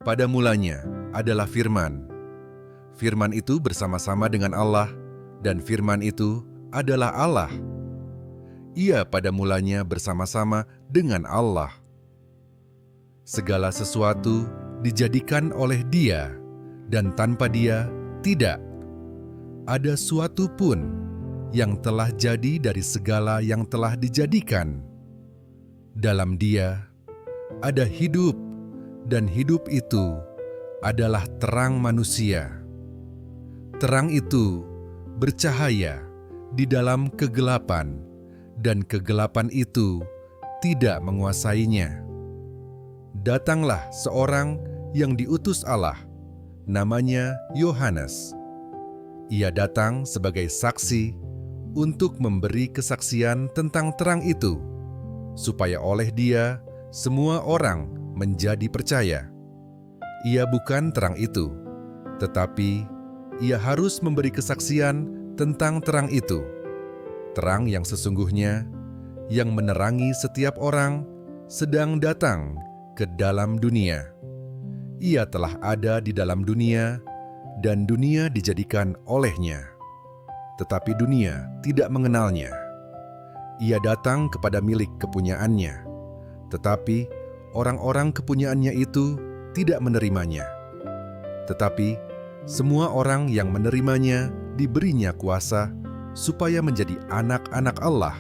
Pada mulanya adalah Firman. Firman itu bersama-sama dengan Allah, dan Firman itu adalah Allah. Ia pada mulanya bersama-sama dengan Allah. Segala sesuatu dijadikan oleh Dia, dan tanpa Dia tidak ada suatu pun yang telah jadi dari segala yang telah dijadikan. Dalam Dia ada hidup, dan hidup itu adalah terang manusia. Terang itu bercahaya di dalam kegelapan, dan kegelapan itu tidak menguasainya. Datanglah seorang yang diutus Allah, namanya Yohanes. Ia datang sebagai saksi untuk memberi kesaksian tentang terang itu, supaya oleh Dia semua orang menjadi percaya. Ia bukan terang itu, tetapi ia harus memberi kesaksian tentang terang itu. Terang yang sesungguhnya, yang menerangi setiap orang, sedang datang ke dalam dunia. Ia telah ada di dalam dunia, dan dunia dijadikan olehnya. Tetapi dunia tidak mengenalnya. Ia datang kepada milik kepunyaannya, tetapi orang-orang kepunyaannya itu tidak menerimanya. Tetapi semua orang yang menerimanya diberinya kuasa supaya menjadi anak-anak Allah,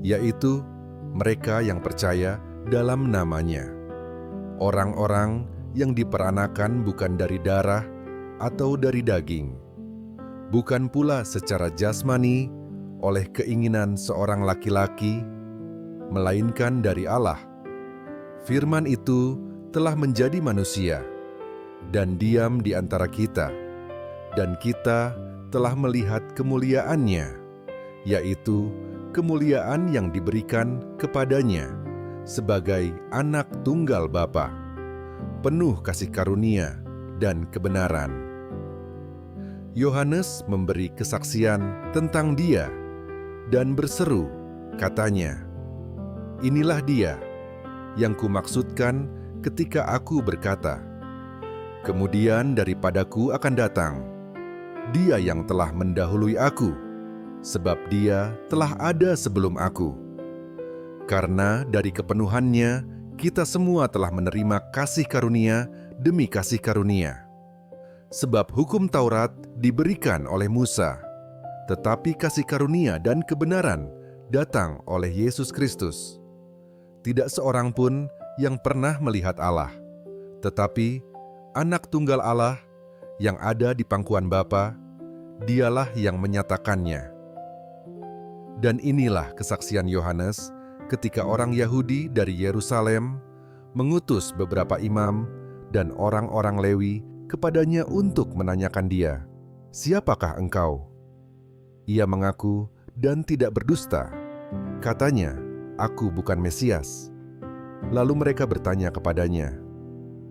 yaitu mereka yang percaya dalam namanya. Orang-orang yang diperanakan bukan dari darah atau dari daging, bukan pula secara jasmani oleh keinginan seorang laki-laki, melainkan dari Allah. Firman itu telah menjadi manusia dan diam di antara kita, dan kita telah melihat kemuliaannya, yaitu kemuliaan yang diberikan kepadanya sebagai anak tunggal Bapa, penuh kasih karunia dan kebenaran. Yohanes memberi kesaksian tentang Dia dan berseru, katanya, "Inilah Dia yang kumaksudkan ketika aku berkata, kemudian daripadaku akan datang Dia yang telah mendahului aku, sebab Dia telah ada sebelum aku." Karena dari kepenuhannya kita semua telah menerima kasih karunia demi kasih karunia. Sebab hukum Taurat diberikan oleh Musa, tetapi kasih karunia dan kebenaran datang oleh Yesus Kristus. Tidak seorang pun yang pernah melihat Allah, tetapi Anak Tunggal Allah yang ada di pangkuan Bapa, Dialah yang menyatakannya. Dan inilah kesaksian Yohanes ketika orang Yahudi dari Yerusalem mengutus beberapa imam dan orang-orang Lewi kepadanya untuk menanyakan dia, "Siapakah engkau?" Ia mengaku dan tidak berdusta. Katanya, "Aku bukan Mesias." Lalu mereka bertanya kepadanya,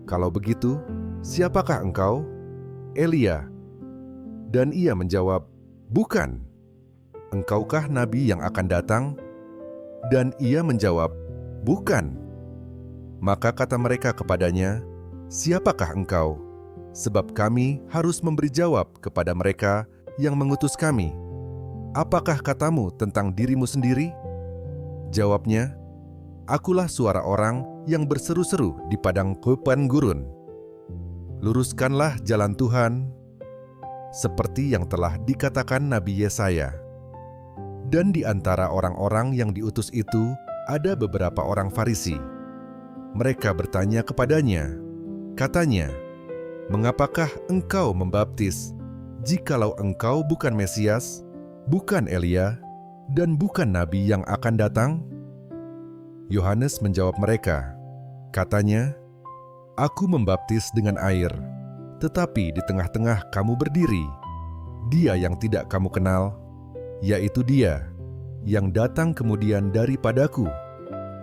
"Kalau begitu, siapakah engkau?" "Elia." Dan ia menjawab, "Bukan." "Engkaukah nabi yang akan datang?" Dan ia menjawab, "Bukan." Maka kata mereka kepadanya, "Siapakah engkau? Sebab kami harus memberi jawab kepada mereka yang mengutus kami. Apakah katamu tentang dirimu sendiri?" Jawabnya, "Akulah suara orang yang berseru-seru di padang gurun. Luruskanlah jalan Tuhan, seperti yang telah dikatakan Nabi Yesaya." Dan di antara orang-orang yang diutus itu ada beberapa orang Farisi. Mereka bertanya kepadanya, katanya, "Mengapakah engkau membaptis, jikalau engkau bukan Mesias, bukan Elia, dan bukan Nabi yang akan datang?" Yohanes menjawab mereka, katanya, "Aku membaptis dengan air, tetapi di tengah-tengah kamu berdiri Dia yang tidak kamu kenal, yaitu Dia yang datang kemudian daripadaku.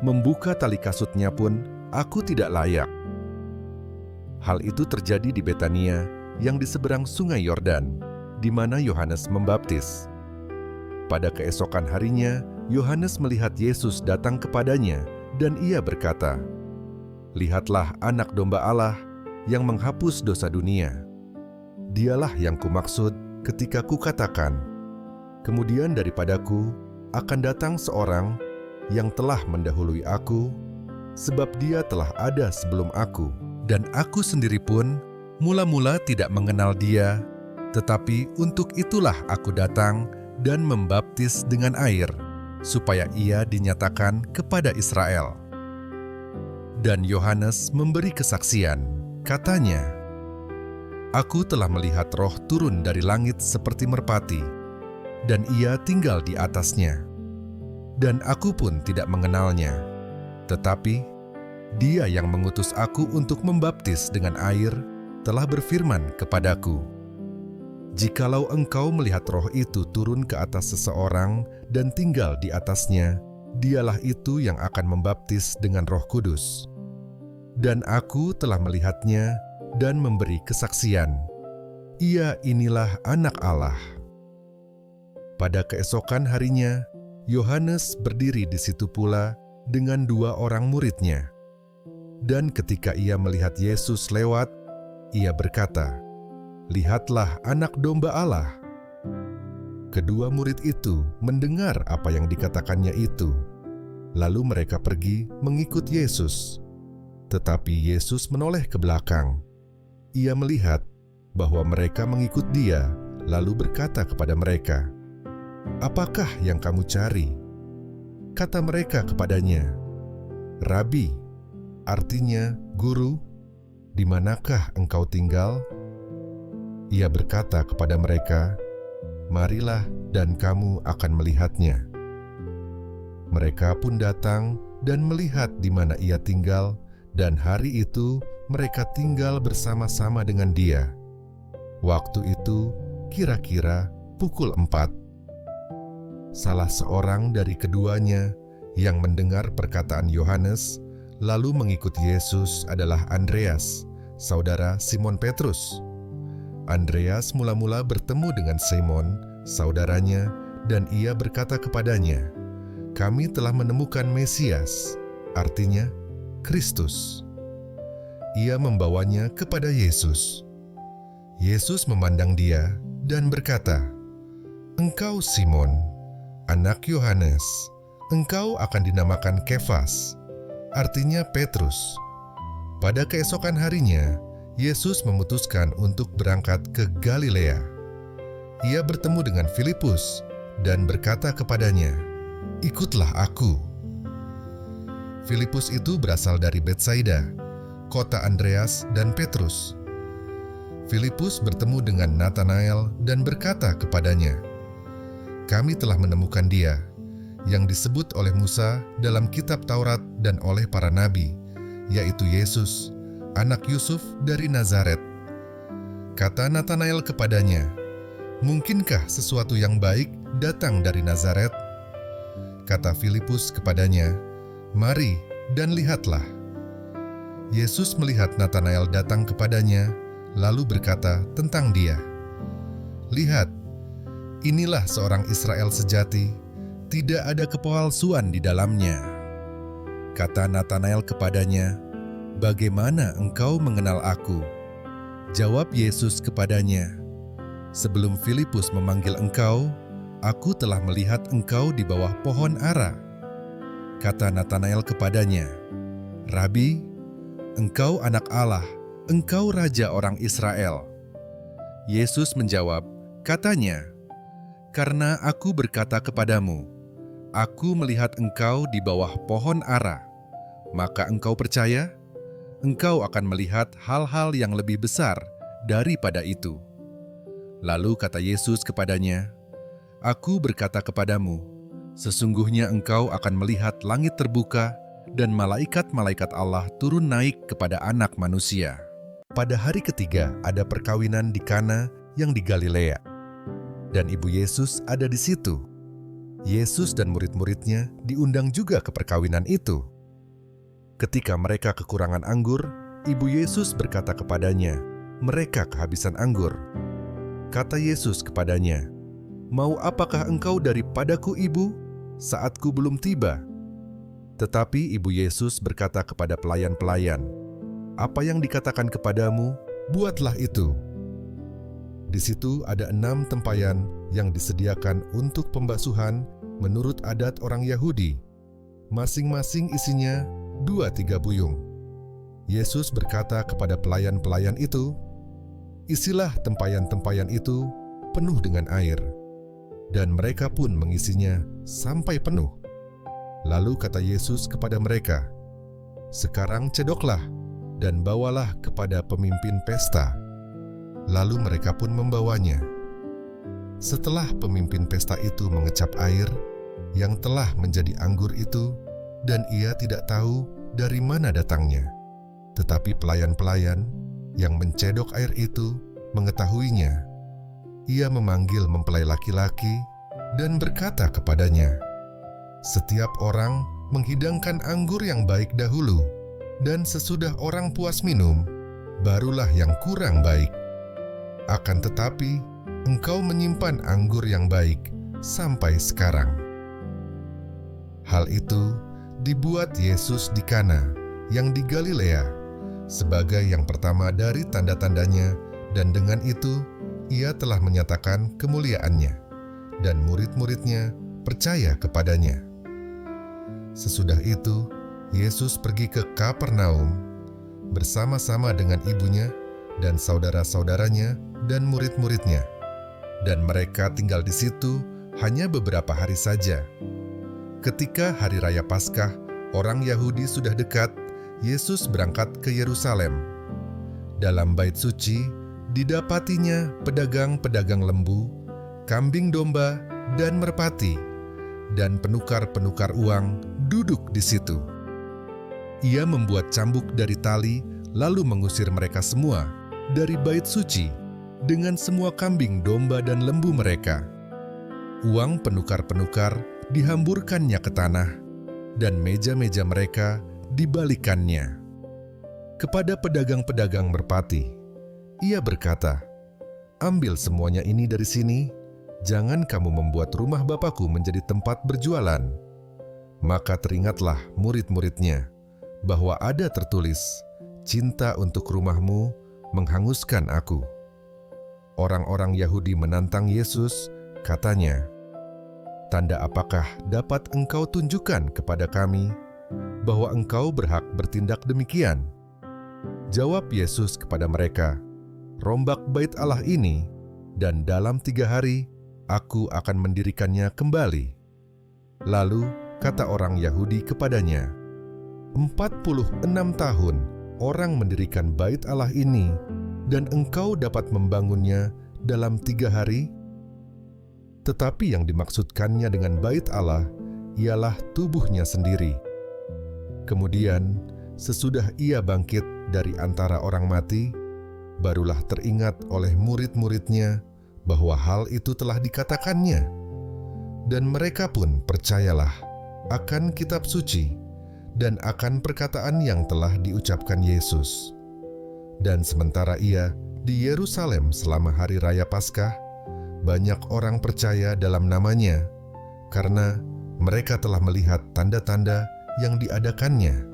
Membuka tali kasutnya pun aku tidak layak." Hal itu terjadi di Betania yang di seberang sungai Yordan, di mana Yohanes membaptis. Pada keesokan harinya, Yohanes melihat Yesus datang kepadanya, dan ia berkata, "Lihatlah Anak Domba Allah yang menghapus dosa dunia. Dialah yang kumaksud ketika kukatakan, kemudian daripadaku akan datang seorang yang telah mendahului aku, sebab dia telah ada sebelum aku, dan aku sendiri pun mula-mula tidak mengenal dia, tetapi untuk itulah aku datang dan membaptis dengan air, supaya ia dinyatakan kepada Israel. Dan Yohanes memberi kesaksian, katanya, "Aku telah melihat Roh turun dari langit seperti merpati, dan ia tinggal di atasnya. Dan aku pun tidak mengenalnya, tetapi Dia yang mengutus aku untuk membaptis dengan air telah berfirman kepadaku, jikalau engkau melihat Roh itu turun ke atas seseorang dan tinggal di atasnya, dialah itu yang akan membaptis dengan Roh Kudus. Dan aku telah melihatnya dan memberi kesaksian. Ia inilah Anak Allah." Pada keesokan harinya, Yohanes berdiri di situ pula dengan 2 orang muridnya. Dan ketika ia melihat Yesus lewat, ia berkata, "Lihatlah Anak Domba Allah." Kedua murid itu mendengar apa yang dikatakannya itu. Lalu mereka pergi mengikut Yesus. Tetapi Yesus menoleh ke belakang. Ia melihat bahwa mereka mengikut Dia, lalu berkata kepada mereka, "Apakah yang kamu cari?" Kata mereka kepadanya, "Rabi," artinya guru, "di manakah engkau tinggal?" Ia berkata kepada mereka, "Marilah dan kamu akan melihatnya." Mereka pun datang dan melihat di mana ia tinggal, dan hari itu mereka tinggal bersama-sama dengan dia. Waktu itu kira-kira pukul 4. Salah seorang dari keduanya yang mendengar perkataan Yohanes lalu mengikut Yesus adalah Andreas, saudara Simon Petrus. Andreas mula-mula bertemu dengan Simon, saudaranya, dan ia berkata kepadanya, "Kami telah menemukan Mesias," artinya Kristus. Ia membawanya kepada Yesus. Yesus memandang dia dan berkata, "Engkau Simon, anak Yohanes, engkau akan dinamakan Kefas," artinya Petrus. Pada keesokan harinya, Yesus memutuskan untuk berangkat ke Galilea. Ia bertemu dengan Filipus dan berkata kepadanya, "Ikutlah aku." Filipus itu berasal dari Betsaida, kota Andreas dan Petrus. Filipus bertemu dengan Natanael dan berkata kepadanya, "Kami telah menemukan Dia, yang disebut oleh Musa dalam kitab Taurat dan oleh para nabi, yaitu Yesus, anak Yusuf dari Nazaret." Kata Natanael kepadanya, "Mungkinkah sesuatu yang baik datang dari Nazaret?" Kata Filipus kepadanya, "Mari dan lihatlah." Yesus melihat Natanael datang kepadanya, lalu berkata tentang dia, "Lihat, inilah seorang Israel sejati, tidak ada kepalsuan di dalamnya." Kata Natanael kepadanya, "Bagaimana engkau mengenal aku?" Jawab Yesus kepadanya, "Sebelum Filipus memanggil engkau, aku telah melihat engkau di bawah pohon ara." Kata Natanael kepadanya, "Rabi, engkau Anak Allah, engkau Raja orang Israel." Yesus menjawab, katanya, "Karena aku berkata kepadamu, aku melihat engkau di bawah pohon ara, maka engkau percaya? Engkau akan melihat hal-hal yang lebih besar daripada itu." Lalu kata Yesus kepadanya, "Aku berkata kepadamu, sesungguhnya engkau akan melihat langit terbuka dan malaikat-malaikat Allah turun naik kepada Anak Manusia." Pada hari ketiga ada perkawinan di Kana yang di Galilea, dan ibu Yesus ada di situ. Yesus dan murid-muridnya diundang juga ke perkawinan itu. Ketika mereka kekurangan anggur, ibu Yesus berkata kepadanya, "Mereka kehabisan anggur." Kata Yesus kepadanya, "Mau apakah engkau daripadaku, Ibu? Saatku belum tiba." Tetapi ibu Yesus berkata kepada pelayan-pelayan, apa yang dikatakan kepadamu, buatlah itu." Di situ ada 6 tempayan yang disediakan untuk pembasuhan menurut adat orang Yahudi. Masing-masing isinya 2-3 buyung. Yesus berkata kepada pelayan-pelayan itu, "Isilah tempayan-tempayan itu penuh dengan air." Dan mereka pun mengisinya sampai penuh. Lalu kata Yesus kepada mereka, "Sekarang cedoklah dan bawalah kepada pemimpin pesta." Lalu mereka pun membawanya. Setelah pemimpin pesta itu mengecap air yang telah menjadi anggur itu, dan ia tidak tahu dari mana datangnya, tetapi pelayan-pelayan yang mencedok air itu mengetahuinya. Ia memanggil mempelai laki-laki dan berkata kepadanya, "Setiap orang menghidangkan anggur yang baik dahulu, dan sesudah orang puas minum, barulah yang kurang baik. Akan tetapi, engkau menyimpan anggur yang baik sampai sekarang." Hal itu dibuat Yesus di Kana yang di Galilea sebagai yang pertama dari tanda-tandanya, dan dengan itu ia telah menyatakan kemuliaannya, dan murid-muridnya percaya kepadanya. Sesudah itu, Yesus pergi ke Kapernaum bersama-sama dengan ibunya dan saudara-saudaranya dan murid-muridnya, dan mereka tinggal di situ hanya beberapa hari saja. Ketika hari raya Paskah, orang Yahudi sudah dekat, Yesus berangkat ke Yerusalem. Dalam bait suci, didapatinya pedagang-pedagang lembu, kambing domba, dan merpati, dan penukar-penukar uang duduk di situ. Ia membuat cambuk dari tali, lalu mengusir mereka semua dari bait suci dengan semua kambing, domba, dan lembu mereka. Uang penukar-penukar dihamburkannya ke tanah, dan meja-meja mereka dibalikannya. Kepada pedagang-pedagang merpati, ia berkata, "Ambil semuanya ini dari sini, jangan kamu membuat rumah Bapakku menjadi tempat berjualan." Maka teringatlah murid-muridnya bahwa ada tertulis, "Cinta untuk rumahmu menghanguskan aku." Orang-orang Yahudi menantang Yesus, katanya, "Tanda apakah dapat engkau tunjukkan kepada kami bahwa engkau berhak bertindak demikian?" Jawab Yesus kepada mereka, "Rombak bait Allah ini, dan dalam 3 hari aku akan mendirikannya kembali." Lalu kata orang Yahudi kepadanya, 46 tahun orang mendirikan bait Allah ini, dan engkau dapat membangunnya dalam 3 hari? Tetapi yang dimaksudkannya dengan bait Allah ialah tubuhnya sendiri. Kemudian, sesudah ia bangkit dari antara orang mati, barulah teringat oleh murid-muridnya bahwa hal itu telah dikatakannya. Dan mereka pun percayalah akan kitab suci dan akan perkataan yang telah diucapkan Yesus. Dan sementara ia di Yerusalem selama hari raya Paskah, banyak orang percaya dalam namanya, karena mereka telah melihat tanda-tanda yang diadakannya.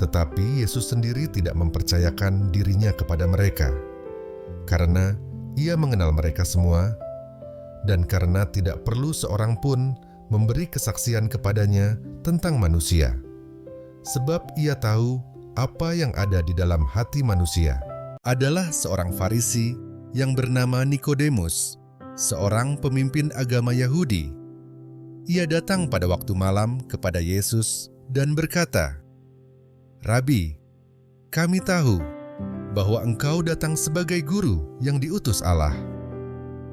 Tetapi Yesus sendiri tidak mempercayakan dirinya kepada mereka, karena ia mengenal mereka semua, dan karena tidak perlu seorang pun memberi kesaksian kepadanya tentang manusia, sebab ia tahu apa yang ada di dalam hati manusia. Adalah seorang Farisi yang bernama Nikodemus, seorang pemimpin agama Yahudi. Ia datang pada waktu malam kepada Yesus dan berkata, "Rabi, kami tahu bahwa engkau datang sebagai guru yang diutus Allah.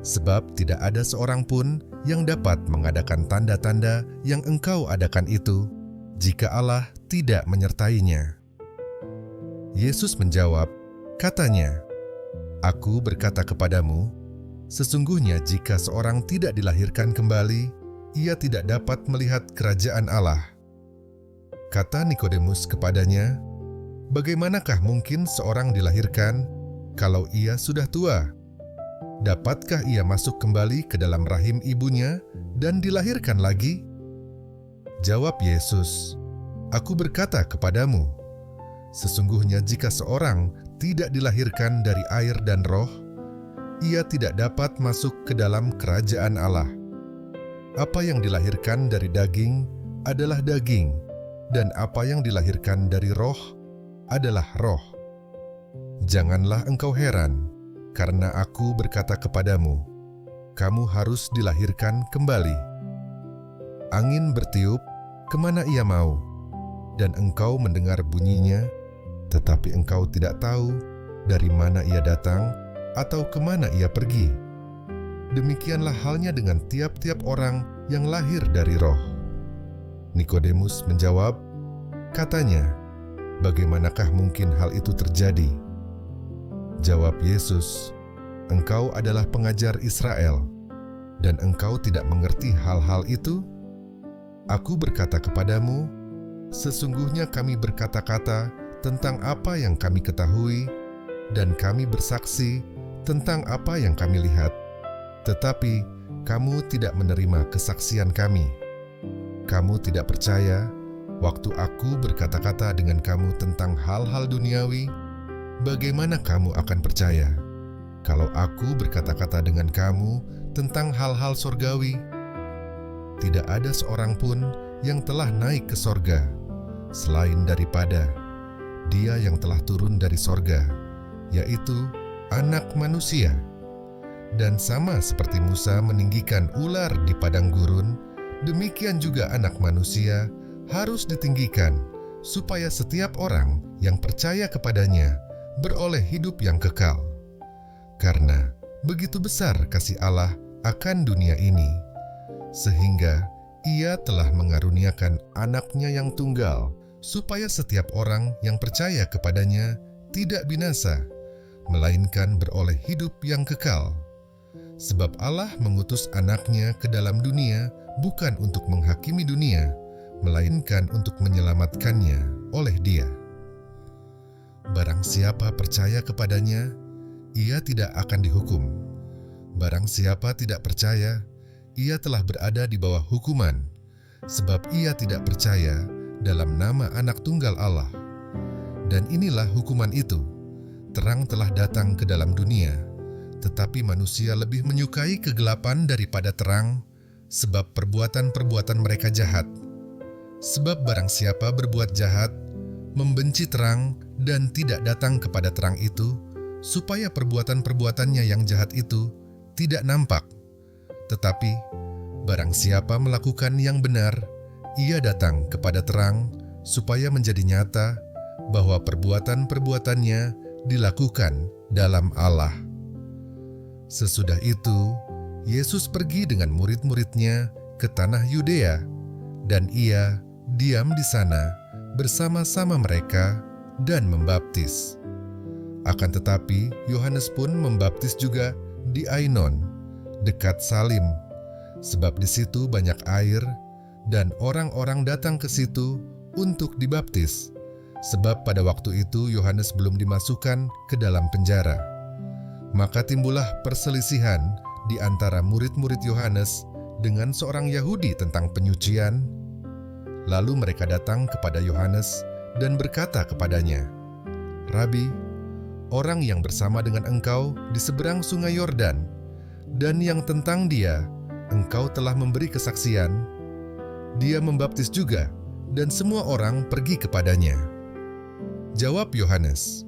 Sebab tidak ada seorang pun yang dapat mengadakan tanda-tanda yang engkau adakan itu, jika Allah tidak menyertainya." Yesus menjawab, katanya, "Aku berkata kepadamu, sesungguhnya jika seorang tidak dilahirkan kembali, ia tidak dapat melihat kerajaan Allah." Kata Nikodemus kepadanya, "Bagaimanakah mungkin seorang dilahirkan kalau ia sudah tua? Dapatkah ia masuk kembali ke dalam rahim ibunya dan dilahirkan lagi?" Jawab Yesus, "Aku berkata kepadamu, Sesungguhnya jika seorang tidak dilahirkan dari air dan roh, ia tidak dapat masuk ke dalam kerajaan Allah. Apa yang dilahirkan dari daging adalah daging, dan apa yang dilahirkan dari roh adalah roh. Janganlah engkau heran, karena aku berkata kepadamu, kamu harus dilahirkan kembali. Angin bertiup kemana ia mau, dan engkau mendengar bunyinya, tetapi engkau tidak tahu dari mana ia datang atau kemana ia pergi. Demikianlah halnya dengan tiap-tiap orang yang lahir dari roh. Nikodemus menjawab, katanya, bagaimanakah mungkin hal itu terjadi? Jawab Yesus, engkau adalah pengajar Israel, dan engkau tidak mengerti hal-hal itu? Aku berkata kepadamu, sesungguhnya kami berkata-kata tentang apa yang kami ketahui, dan kami bersaksi tentang apa yang kami lihat, tetapi kamu tidak menerima kesaksian kami. Kamu tidak percaya waktu aku berkata-kata dengan kamu tentang hal-hal duniawi. Bagaimana kamu akan percaya kalau aku berkata-kata dengan kamu tentang hal-hal sorgawi? Tidak ada seorang pun yang telah naik ke sorga selain daripada Dia yang telah turun dari sorga, yaitu Anak Manusia. Dan sama seperti Musa meninggikan ular di padang gurun, demikian juga Anak Manusia harus ditinggikan, supaya setiap orang yang percaya kepadanya beroleh hidup yang kekal. Karena begitu besar kasih Allah akan dunia ini, sehingga Ia telah mengaruniakan Anak-Nya yang tunggal, supaya setiap orang yang percaya kepadanya tidak binasa, melainkan beroleh hidup yang kekal. Sebab Allah mengutus Anak-Nya ke dalam dunia bukan untuk menghakimi dunia, melainkan untuk menyelamatkannya oleh Dia. Barang siapa percaya kepadanya, ia tidak akan dihukum. Barang siapa tidak percaya, ia telah berada di bawah hukuman, sebab ia tidak percaya dalam nama Anak Tunggal Allah. Dan inilah hukuman itu, terang telah datang ke dalam dunia, tetapi manusia lebih menyukai kegelapan daripada terang, sebab perbuatan-perbuatan mereka jahat. Sebab barang siapa berbuat jahat, membenci terang dan tidak datang kepada terang itu, supaya perbuatan-perbuatannya yang jahat itu tidak nampak. Tetapi barang siapa melakukan yang benar, ia datang kepada terang, supaya menjadi nyata bahwa perbuatan-perbuatannya dilakukan dalam Allah. Sesudah itu, Yesus pergi dengan murid-muridnya ke tanah Yudea, dan Ia diam di sana bersama-sama mereka dan membaptis. Akan tetapi, Yohanes pun membaptis juga di Ainon, dekat Salim, sebab di situ banyak air, dan orang-orang datang ke situ untuk dibaptis, sebab pada waktu itu Yohanes belum dimasukkan ke dalam penjara. Maka timbullah perselisihan di antara murid-murid Yohanes dengan seorang Yahudi tentang penyucian. Lalu mereka datang kepada Yohanes dan berkata kepadanya, "Rabi, orang yang bersama dengan engkau di seberang sungai Yordan, dan yang tentang Dia engkau telah memberi kesaksian, Dia membaptis juga, dan semua orang pergi kepadanya." Jawab Yohanes,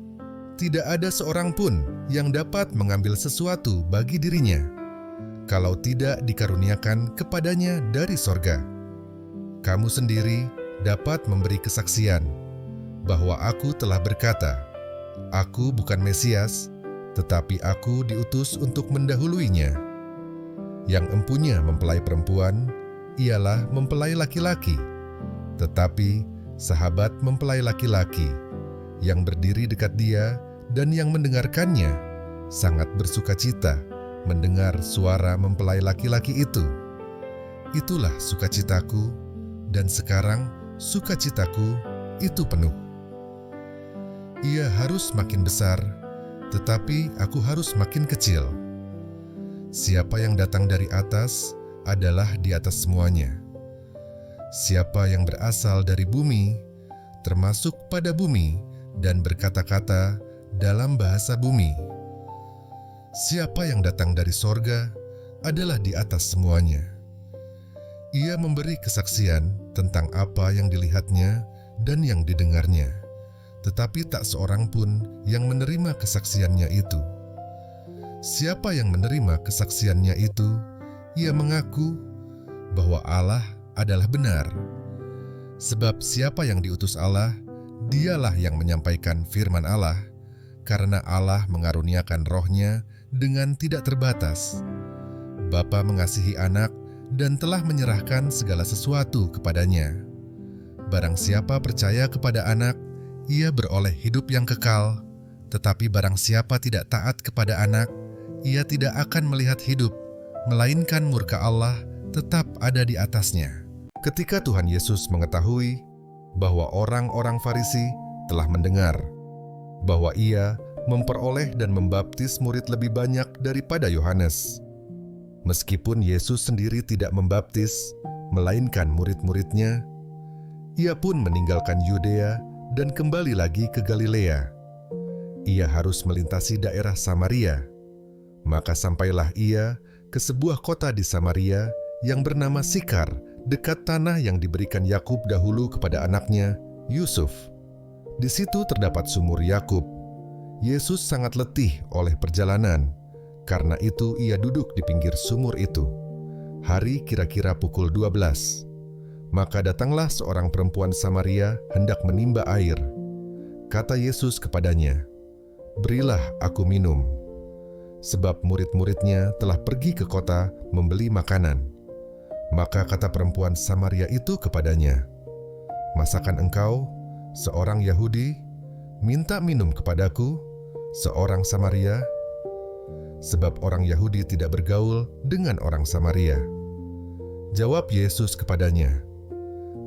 "Tidak ada seorang pun yang dapat mengambil sesuatu bagi dirinya, kalau tidak dikaruniakan kepadanya dari sorga. Kamu sendiri dapat memberi kesaksian bahwa aku telah berkata, aku bukan Mesias, tetapi aku diutus untuk mendahuluinya. Yang empunya mempelai perempuan, ialah mempelai laki-laki, tetapi sahabat mempelai laki-laki yang berdiri dekat dia dan yang mendengarkannya sangat bersukacita mendengar suara mempelai laki-laki itu. Itulah sukacitaku, dan sekarang sukacitaku itu penuh. Ia harus makin besar, tetapi aku harus makin kecil. Siapa yang datang dari atas adalah di atas semuanya. Siapa yang berasal dari bumi, termasuk pada bumi, dan berkata-kata dalam bahasa bumi. Siapa yang datang dari sorga adalah di atas semuanya. Ia memberi kesaksian tentang apa yang dilihatnya dan yang didengarnya, tetapi tak seorang pun yang menerima kesaksiannya itu. Siapa yang menerima kesaksiannya itu, ia mengaku bahwa Allah adalah benar. Sebab siapa yang diutus Allah, dialah yang menyampaikan firman Allah, karena Allah mengaruniakan roh-Nya dengan tidak terbatas. Bapa mengasihi anak dan telah menyerahkan segala sesuatu kepadanya. Barang siapa percaya kepada anak, ia beroleh hidup yang kekal, tetapi barang siapa tidak taat kepada anak, ia tidak akan melihat hidup, melainkan murka Allah tetap ada di atasnya. Ketika Tuhan Yesus mengetahui bahwa orang-orang Farisi telah mendengar bahwa ia memperoleh dan membaptis murid lebih banyak daripada Yohanes, meskipun Yesus sendiri tidak membaptis, melainkan murid-muridnya, ia pun meninggalkan Yudea dan kembali lagi ke Galilea. Ia harus melintasi daerah Samaria. Maka sampailah ia ke sebuah kota di Samaria yang bernama Sikar, dekat tanah yang diberikan Yakub dahulu kepada anaknya, Yusuf. Di situ terdapat sumur Yakub. Yesus sangat letih oleh perjalanan. Karena itu ia duduk di pinggir sumur itu. Hari kira-kira pukul 12. Maka datanglah seorang perempuan Samaria hendak menimba air. Kata Yesus kepadanya, "Berilah aku minum." Sebab murid-muridnya telah pergi ke kota membeli makanan. Maka kata perempuan Samaria itu kepadanya, "Masakan engkau, seorang Yahudi, minta minum kepadaku, seorang Samaria?" Sebab orang Yahudi tidak bergaul dengan orang Samaria. Jawab Yesus kepadanya,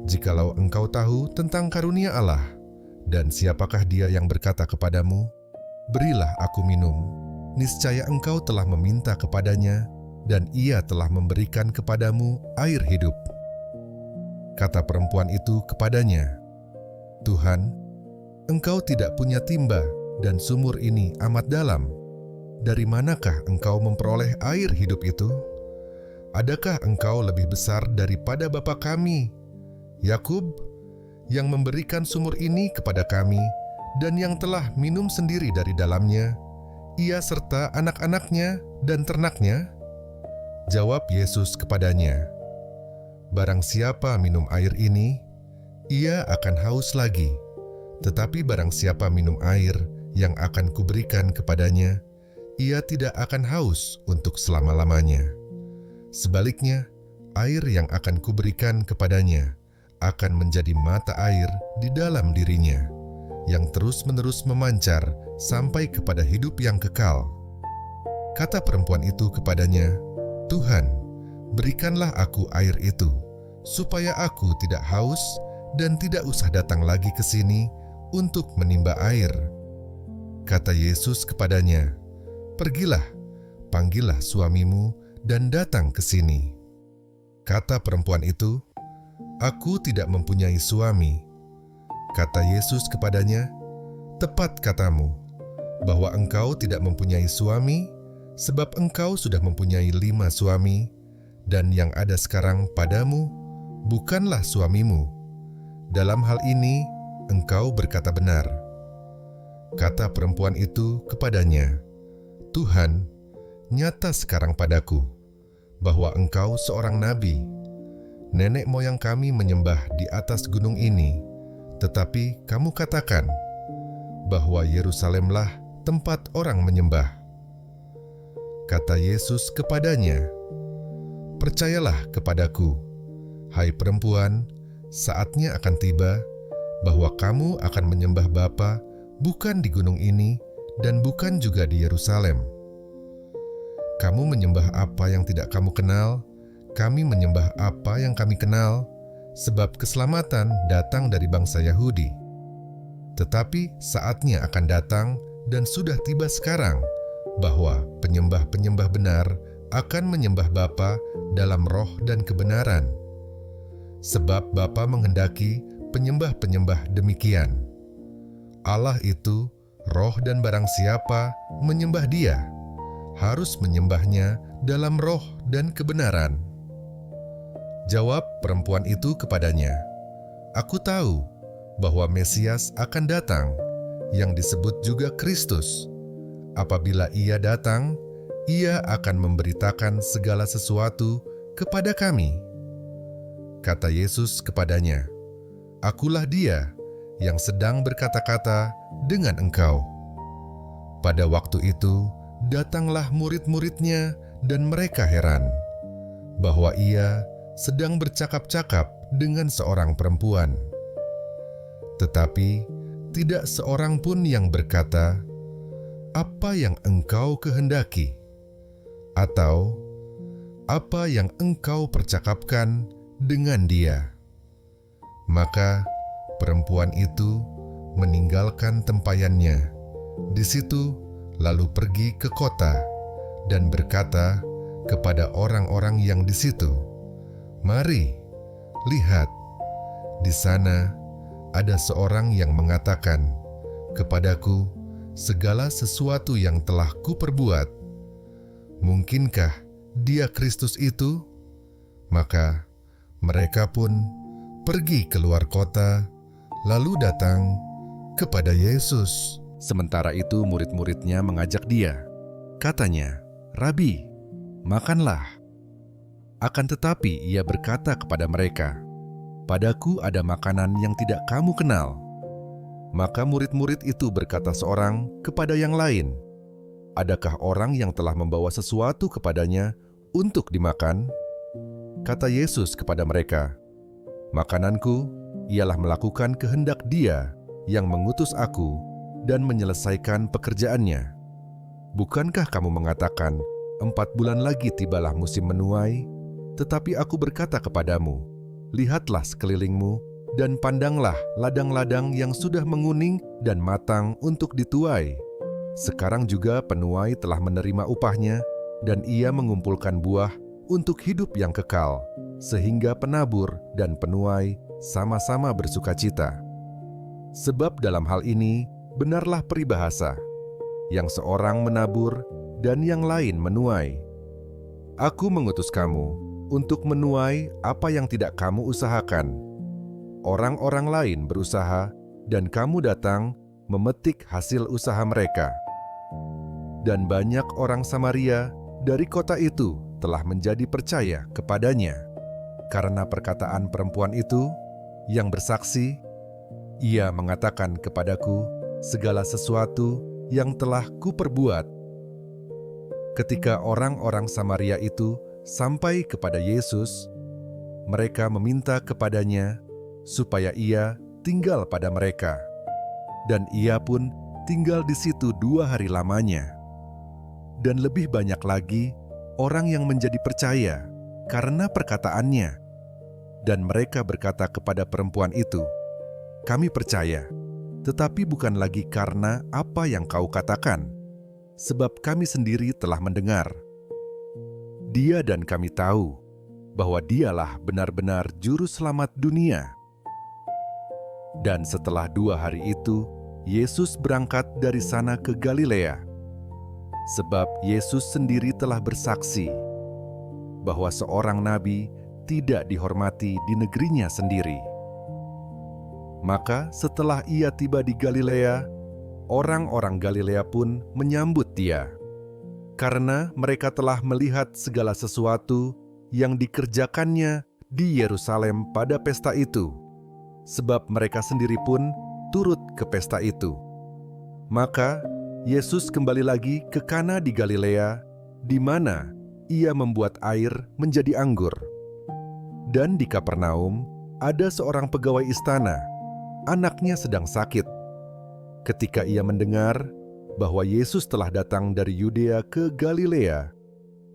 "Jikalau engkau tahu tentang karunia Allah, dan siapakah dia yang berkata kepadamu, 'Berilah aku minum,' niscaya engkau telah meminta kepadanya, dan ia telah memberikan kepadamu air hidup." Kata perempuan itu kepadanya, "Tuhan, engkau tidak punya timba, dan sumur ini amat dalam. Dari manakah engkau memperoleh air hidup itu? Adakah engkau lebih besar daripada bapa kami, Yakub, yang memberikan sumur ini kepada kami, dan yang telah minum sendiri dari dalamnya, ia serta anak-anaknya dan ternaknya?" Jawab Yesus kepadanya, "Barang siapa minum air ini, ia akan haus lagi. Tetapi barang siapa minum air yang akan kuberikan kepadanya, ia tidak akan haus untuk selama-lamanya. Sebaliknya, air yang akan kuberikan kepadanya akan menjadi mata air di dalam dirinya, yang terus-menerus memancar sampai kepada hidup yang kekal." Kata perempuan itu kepadanya, "Tuhan, berikanlah aku air itu, supaya aku tidak haus dan tidak usah datang lagi ke sini untuk menimba air." Kata Yesus kepadanya, "Pergilah, panggillah suamimu dan datang ke sini." Kata perempuan itu, "Aku tidak mempunyai suami." Kata Yesus kepadanya, "Tepat katamu, bahwa engkau tidak mempunyai suami, sebab engkau sudah mempunyai 5 suami, dan yang ada sekarang padamu bukanlah suamimu. Dalam hal ini, engkau berkata benar." Kata perempuan itu kepadanya, "Tuhan, nyata sekarang padaku, bahwa engkau seorang nabi. Nenek moyang kami menyembah di atas gunung ini, tetapi kamu katakan bahwa Yerusalemlah tempat orang menyembah." Kata Yesus kepadanya, "Percayalah kepadaku, hai perempuan, saatnya akan tiba bahwa kamu akan menyembah Bapa bukan di gunung ini dan bukan juga di Yerusalem. Kamu menyembah apa yang tidak kamu kenal, kami menyembah apa yang kami kenal, sebab keselamatan datang dari bangsa Yahudi. Tetapi saatnya akan datang dan sudah tiba sekarang, bahwa penyembah-penyembah benar akan menyembah Bapa dalam roh dan kebenaran. Sebab Bapa menghendaki penyembah-penyembah demikian. Allah itu roh dan barang siapa menyembah Dia, harus menyembahnya dalam roh dan kebenaran. Jawab perempuan itu kepadanya, "Aku tahu bahwa Mesias akan datang, yang disebut juga Kristus. Apabila Ia datang, Ia akan memberitakan segala sesuatu kepada kami." Kata Yesus kepadanya, "Akulah Dia yang sedang berkata-kata dengan engkau." Pada waktu itu, datanglah murid-murid-Nya dan mereka heran bahwa Ia sedang bercakap-cakap dengan seorang perempuan. Tetapi tidak seorang pun yang berkata, "Apa yang engkau kehendaki?" atau "Apa yang engkau percakapkan dengan dia?" Maka perempuan itu meninggalkan tempayannya di situ, lalu pergi ke kota dan berkata kepada orang-orang yang di situ, "Mari, lihat, di sana ada seorang yang mengatakan kepadaku segala sesuatu yang telah kuperbuat. Mungkinkah Dia Kristus itu?" Maka mereka pun pergi keluar kota, lalu datang kepada Yesus. Sementara itu murid-muridnya mengajak Dia. Katanya, "Rabi, makanlah." Akan tetapi Ia berkata kepada mereka, "Padaku ada makanan yang tidak kamu kenal." Maka murid-murid itu berkata seorang kepada yang lain, "Adakah orang yang telah membawa sesuatu kepadanya untuk dimakan?" Kata Yesus kepada mereka, "Makananku ialah melakukan kehendak Dia yang mengutus aku dan menyelesaikan pekerjaannya. Bukankah kamu mengatakan, 4 bulan lagi tibalah musim menuai? Tetapi aku berkata kepadamu, lihatlah sekelilingmu dan pandanglah ladang-ladang yang sudah menguning dan matang untuk dituai. Sekarang juga penuai telah menerima upahnya, dan ia mengumpulkan buah untuk hidup yang kekal, sehingga penabur dan penuai sama-sama bersukacita. Sebab dalam hal ini benarlah peribahasa, yang seorang menabur dan yang lain menuai. Aku mengutus kamu untuk menuai apa yang tidak kamu usahakan. Orang-orang lain berusaha, dan kamu datang memetik hasil usaha mereka." Dan banyak orang Samaria dari kota itu telah menjadi percaya kepadanya karena perkataan perempuan itu yang bersaksi, "Ia mengatakan kepadaku segala sesuatu yang telah kuperbuat." Ketika orang-orang Samaria itu sampai kepada Yesus, mereka meminta kepadanya supaya Ia tinggal pada mereka, dan Ia pun tinggal di situ 2 hari lamanya. Dan lebih banyak lagi orang yang menjadi percaya karena perkataannya. Dan mereka berkata kepada perempuan itu, "Kami percaya, tetapi bukan lagi karena apa yang kau katakan, sebab kami sendiri telah mendengar. Dia dan kami tahu bahwa Dialah benar-benar juru selamat dunia." Dan setelah 2 hari itu, Yesus berangkat dari sana ke Galilea, sebab Yesus sendiri telah bersaksi bahwa seorang nabi tidak dihormati di negerinya sendiri. Maka setelah Ia tiba di Galilea, orang-orang Galilea pun menyambut Dia, karena mereka telah melihat segala sesuatu yang dikerjakannya di Yerusalem pada pesta itu, sebab mereka sendiri pun turut ke pesta itu. Maka Yesus kembali lagi ke Kana di Galilea, di mana Ia membuat air menjadi anggur. Dan di Kapernaum ada seorang pegawai istana, anaknya sedang sakit. Ketika ia mendengar bahwa Yesus telah datang dari Yudea ke Galilea,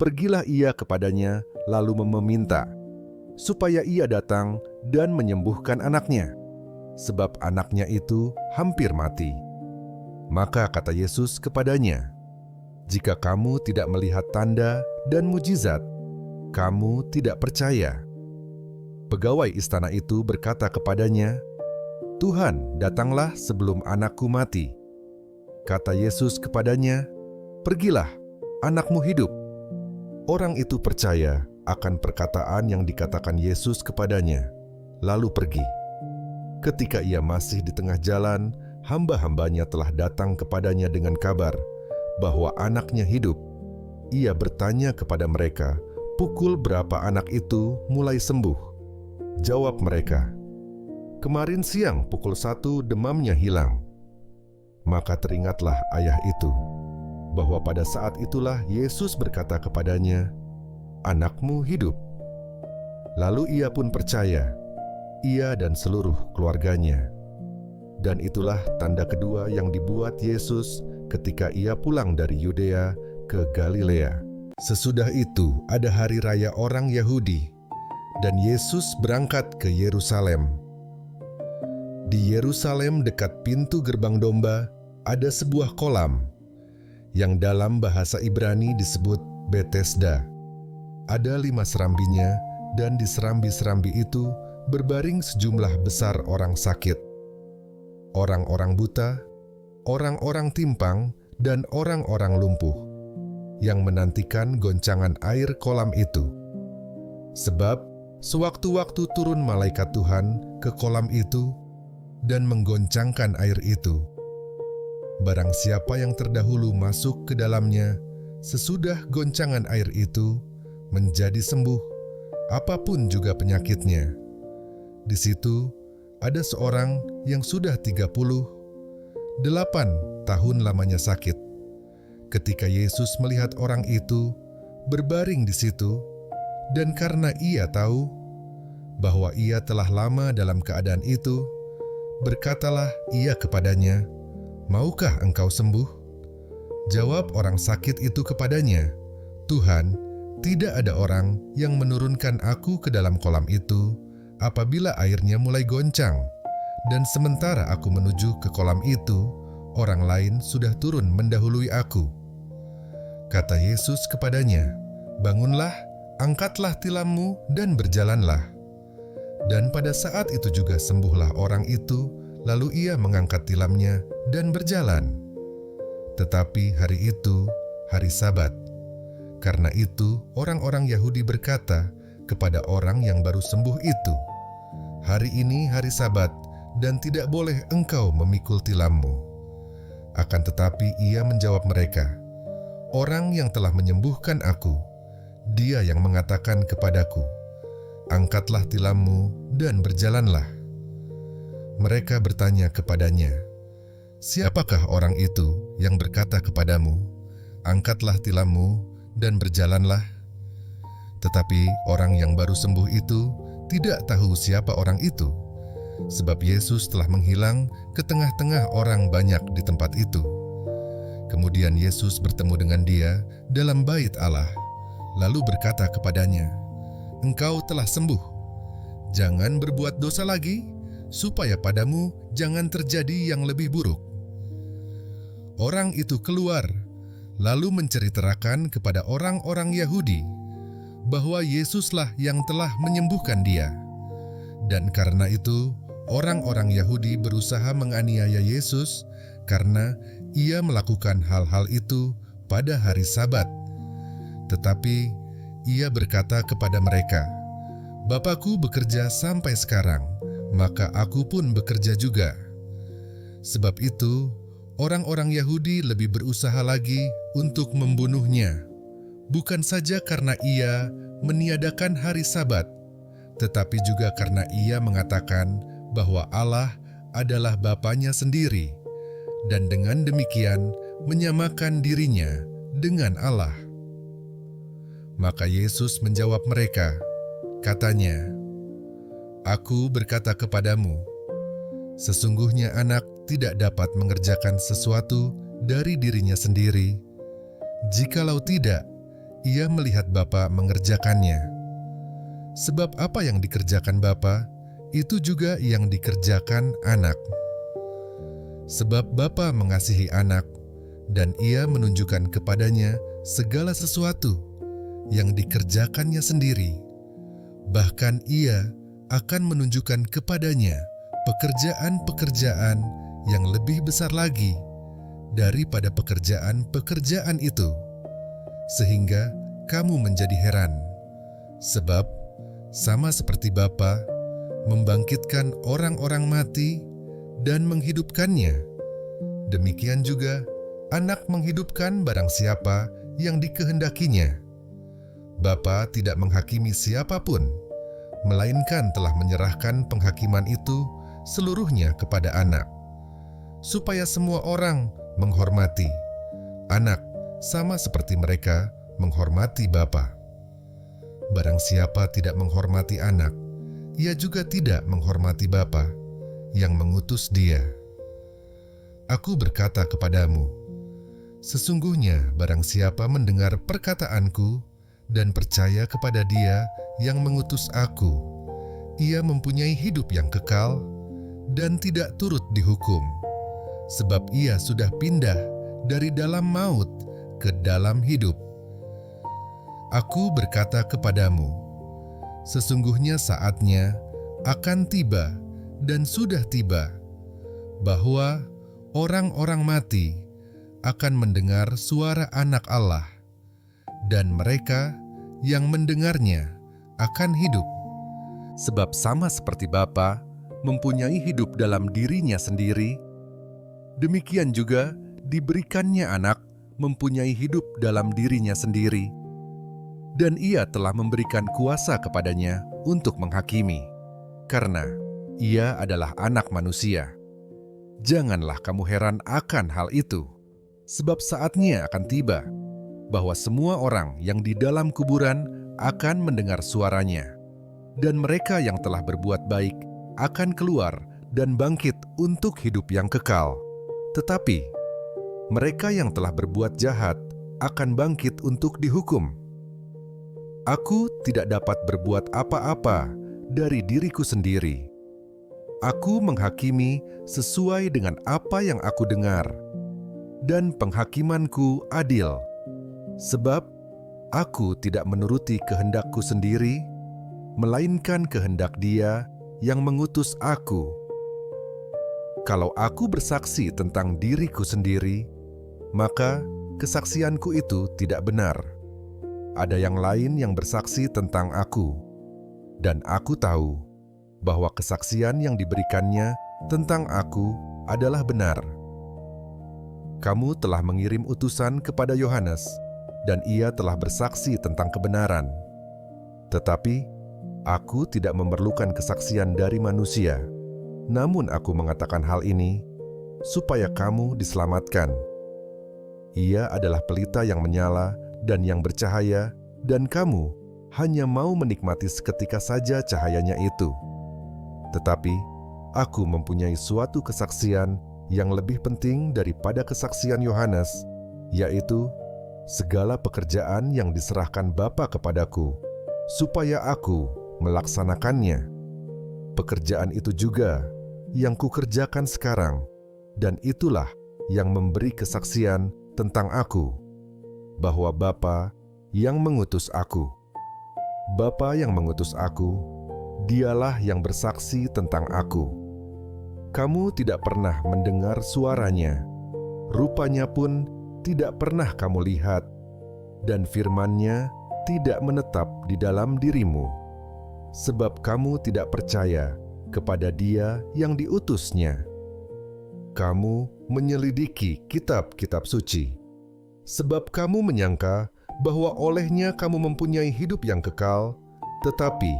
pergilah ia kepadanya lalu meminta supaya ia datang dan menyembuhkan anaknya, sebab anaknya itu hampir mati. Maka kata Yesus kepadanya, "Jika kamu tidak melihat tanda dan mujizat, kamu tidak percaya." Pegawai istana itu berkata kepadanya, "Tuhan, datanglah sebelum anakku mati." Kata Yesus kepadanya, "Pergilah, anakmu hidup." Orang itu percaya akan perkataan yang dikatakan Yesus kepadanya, lalu pergi. Ketika ia masih di tengah jalan, hamba-hambanya telah datang kepadanya dengan kabar bahwa anaknya hidup. Ia bertanya kepada mereka, pukul berapa anak itu mulai sembuh? Jawab mereka, "Kemarin siang pukul 1 demamnya hilang." Maka teringatlah ayah itu, bahwa pada saat itulah Yesus berkata kepadanya, "Anakmu hidup." Lalu ia pun percaya, ia dan seluruh keluarganya. Dan itulah tanda kedua yang dibuat Yesus ketika ia pulang dari Yudea ke Galilea. Sesudah itu ada hari raya orang Yahudi, dan Yesus berangkat ke Yerusalem. Di Yerusalem dekat pintu gerbang domba ada sebuah kolam, yang dalam bahasa Ibrani disebut Betesda. Ada 5 serambinya, dan di serambi-serambi itu berbaring sejumlah besar orang sakit, orang-orang buta, orang-orang timpang, dan orang-orang lumpuh, yang menantikan goncangan air kolam itu. Sebab sewaktu-waktu turun malaikat Tuhan ke kolam itu dan menggoncangkan air itu. Barang siapa yang terdahulu masuk ke dalamnya, sesudah goncangan air itu, menjadi sembuh, apapun juga penyakitnya. Di situ ada seorang yang sudah 38 tahun lamanya sakit. Ketika Yesus melihat orang itu berbaring di situ, dan karena ia tahu bahwa ia telah lama dalam keadaan itu, berkatalah ia kepadanya, "Maukah engkau sembuh?" Jawab orang sakit itu kepadanya, "Tuhan, tidak ada orang yang menurunkan aku ke dalam kolam itu apabila airnya mulai goncang, dan sementara aku menuju ke kolam itu, orang lain sudah turun mendahului aku." Kata Yesus kepadanya, "Bangunlah, angkatlah tilammu dan berjalanlah." Dan pada saat itu juga sembuhlah orang itu, lalu ia mengangkat tilamnya dan berjalan. Tetapi hari itu, hari Sabat. Karena itu, orang-orang Yahudi berkata kepada orang yang baru sembuh itu, "Hari ini hari Sabat, dan tidak boleh engkau memikul tilammu." Akan tetapi ia menjawab mereka, "Orang yang telah menyembuhkan aku, dia yang mengatakan kepadaku, 'Angkatlah tilammu dan berjalanlah.'" Mereka bertanya kepadanya, "Siapakah orang itu yang berkata kepadamu, 'Angkatlah tilammu dan berjalanlah'?" Tetapi orang yang baru sembuh itu tidak tahu siapa orang itu, sebab Yesus telah menghilang ke tengah-tengah orang banyak di tempat itu. Kemudian Yesus bertemu dengan dia dalam bait Allah, lalu berkata kepadanya, "Engkau telah sembuh. Jangan berbuat dosa lagi, supaya padamu jangan terjadi yang lebih buruk." Orang itu keluar, lalu menceritakan kepada orang-orang Yahudi bahwa Yesuslah yang telah menyembuhkan dia. Dan karena itu, orang-orang Yahudi berusaha menganiaya Yesus karena ia melakukan hal-hal itu pada hari Sabat. Tetapi ia berkata kepada mereka, "Bapakku bekerja sampai sekarang, maka aku pun bekerja juga." Sebab itu, orang-orang Yahudi lebih berusaha lagi untuk membunuhnya, bukan saja karena ia meniadakan hari Sabat, tetapi juga karena ia mengatakan bahwa Allah adalah Bapanya sendiri, dan dengan demikian menyamakan dirinya dengan Allah. Maka Yesus menjawab mereka, katanya, "Aku berkata kepadamu, sesungguhnya anak tidak dapat mengerjakan sesuatu dari dirinya sendiri, jikalau tidak, ia melihat Bapa mengerjakannya. Sebab apa yang dikerjakan Bapa, itu juga yang dikerjakan anak. Sebab Bapa mengasihi anak, dan ia menunjukkan kepadanya segala sesuatu yang dikerjakannya sendiri. Bahkan ia akan menunjukkan kepadanya pekerjaan-pekerjaan yang lebih besar lagi daripada pekerjaan-pekerjaan itu, sehingga kamu menjadi heran. Sebab sama seperti Bapa membangkitkan orang-orang mati dan menghidupkannya, demikian juga Anak menghidupkan barang siapa yang dikehendakinya. Bapa tidak menghakimi siapapun, melainkan telah menyerahkan penghakiman itu seluruhnya kepada Anak, supaya semua orang menghormati Anak sama seperti mereka menghormati Bapa. Barang siapa tidak menghormati Anak, ia juga tidak menghormati Bapa yang mengutus Dia. Aku berkata kepadamu, sesungguhnya barang siapa mendengar perkataanku dan percaya kepada Dia yang mengutus aku, ia mempunyai hidup yang kekal dan tidak turut dihukum, sebab ia sudah pindah dari dalam maut ke dalam hidup. Aku berkata kepadamu, sesungguhnya saatnya akan tiba dan sudah tiba, bahwa orang-orang mati akan mendengar suara Anak Allah, dan mereka yang mendengarnya akan hidup. Sebab sama seperti Bapa mempunyai hidup dalam dirinya sendiri, demikian juga diberikannya Anak mempunyai hidup dalam dirinya sendiri, dan Ia telah memberikan kuasa kepadanya untuk menghakimi, karena Ia adalah Anak manusia. Janganlah kamu heran akan hal itu, sebab saatnya akan tiba bahwa semua orang yang di dalam kuburan akan mendengar suaranya, dan mereka yang telah berbuat baik akan keluar dan bangkit untuk hidup yang kekal. Tetapi mereka yang telah berbuat jahat akan bangkit untuk dihukum. Aku tidak dapat berbuat apa-apa dari diriku sendiri. Aku menghakimi sesuai dengan apa yang aku dengar, dan penghakimanku adil, sebab aku tidak menuruti kehendakku sendiri, melainkan kehendak Dia yang mengutus aku. Kalau aku bersaksi tentang diriku sendiri, maka kesaksianku itu tidak benar. Ada yang lain yang bersaksi tentang aku, dan aku tahu bahwa kesaksian yang diberikannya tentang aku adalah benar. Kamu telah mengirim utusan kepada Yohanes, dan ia telah bersaksi tentang kebenaran. Tetapi aku tidak memerlukan kesaksian dari manusia, namun aku mengatakan hal ini supaya kamu diselamatkan. Ia adalah pelita yang menyala dan yang bercahaya, dan kamu hanya mau menikmati seketika saja cahayanya itu. Tetapi aku mempunyai suatu kesaksian yang lebih penting daripada kesaksian Yohanes, yaitu segala pekerjaan yang diserahkan Bapa kepadaku, supaya aku melaksanakannya. Pekerjaan itu juga yang kukerjakan sekarang, dan itulah yang memberi kesaksian tentang aku, bahwa Bapa yang mengutus aku. Bapa yang mengutus aku, Dialah yang bersaksi tentang aku. Kamu tidak pernah mendengar suaranya, rupanya pun tidak pernah kamu lihat, dan firman-Nya tidak menetap di dalam dirimu, sebab kamu tidak percaya kepada Dia yang diutus-Nya. Kamu menyelidiki kitab-kitab suci, sebab kamu menyangka bahwa olehnya kamu mempunyai hidup yang kekal, tetapi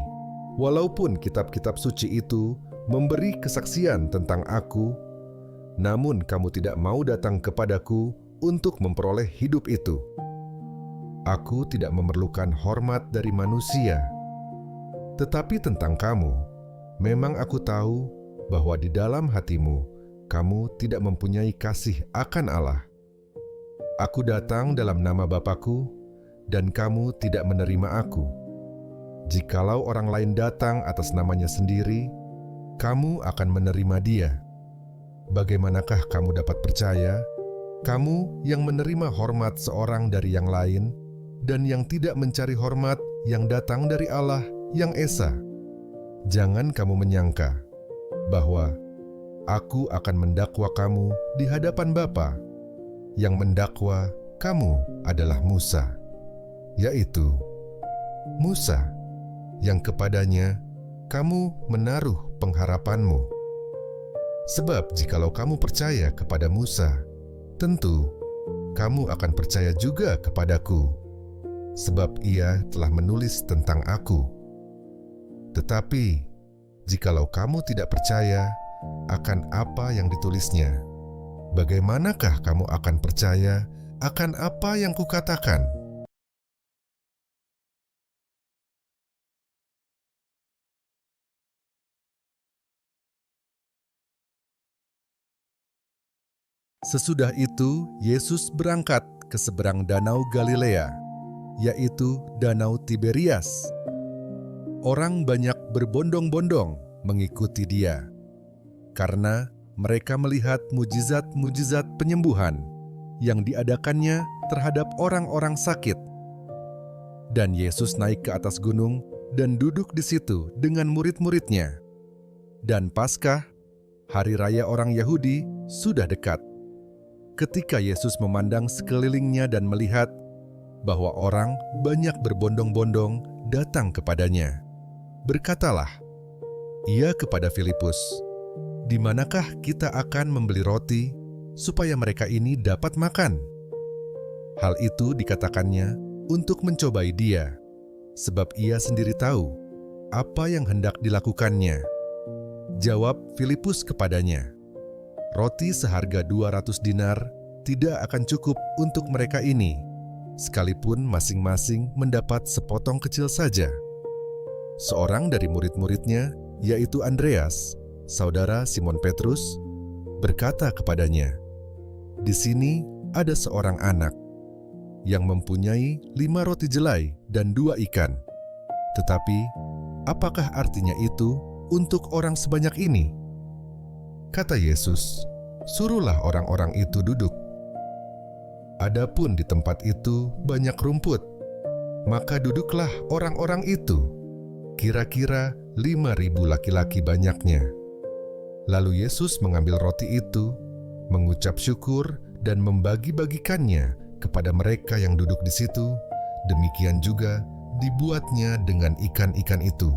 walaupun kitab-kitab suci itu memberi kesaksian tentang aku, namun kamu tidak mau datang kepadaku untuk memperoleh hidup itu. Aku tidak memerlukan hormat dari manusia. Tetapi tentang kamu, memang aku tahu bahwa di dalam hatimu, kamu tidak mempunyai kasih akan Allah. Aku datang dalam nama Bapa-Ku, dan kamu tidak menerima aku. Jikalau orang lain datang atas namanya sendiri, kamu akan menerima dia. Bagaimanakah kamu dapat percaya, kamu yang menerima hormat seorang dari yang lain, dan yang tidak mencari hormat yang datang dari Allah yang Esa? Jangan kamu menyangka bahwa Aku akan mendakwa kamu di hadapan Bapa. Yang mendakwa kamu adalah Musa, yaitu Musa yang kepadanya kamu menaruh pengharapanmu. Sebab jikalau kamu percaya kepada Musa, tentu kamu akan percaya juga kepadaku, sebab ia telah menulis tentang aku. Tetapi jikalau kamu tidak percaya akan apa yang ditulisnya, bagaimanakah kamu akan percaya akan apa yang kukatakan? Sesudah itu, Yesus berangkat ke seberang danau Galilea, yaitu Danau Tiberias. Orang banyak berbondong-bondong mengikuti Dia, karena mereka melihat mujizat-mujizat penyembuhan yang diadakannya terhadap orang-orang sakit. Dan Yesus naik ke atas gunung dan duduk di situ dengan murid-muridnya. Dan Paskah, hari raya orang Yahudi, sudah dekat. Ketika Yesus memandang sekelilingnya dan melihat bahwa orang banyak berbondong-bondong datang kepadanya, berkatalah Ia kepada Filipus, "Di manakah kita akan membeli roti supaya mereka ini dapat makan?" Hal itu dikatakannya untuk mencobai Dia, sebab Ia sendiri tahu apa yang hendak dilakukannya. Jawab Filipus kepadanya, "Roti seharga 200 dinar tidak akan cukup untuk mereka ini, sekalipun masing-masing mendapat sepotong kecil saja." Seorang dari murid-muridnya, yaitu Andreas, saudara Simon Petrus, berkata kepadanya, "Di sini ada seorang anak yang mempunyai 5 roti jelai dan 2 ikan. Tetapi, apakah artinya itu untuk orang sebanyak ini?" Kata Yesus, "Suruhlah orang-orang itu duduk." Adapun di tempat itu banyak rumput, maka duduklah orang-orang itu, kira-kira 5.000 laki-laki banyaknya. Lalu Yesus mengambil roti itu, mengucap syukur dan membagi-bagikannya kepada mereka yang duduk di situ. Demikian juga dibuatnya dengan ikan-ikan itu,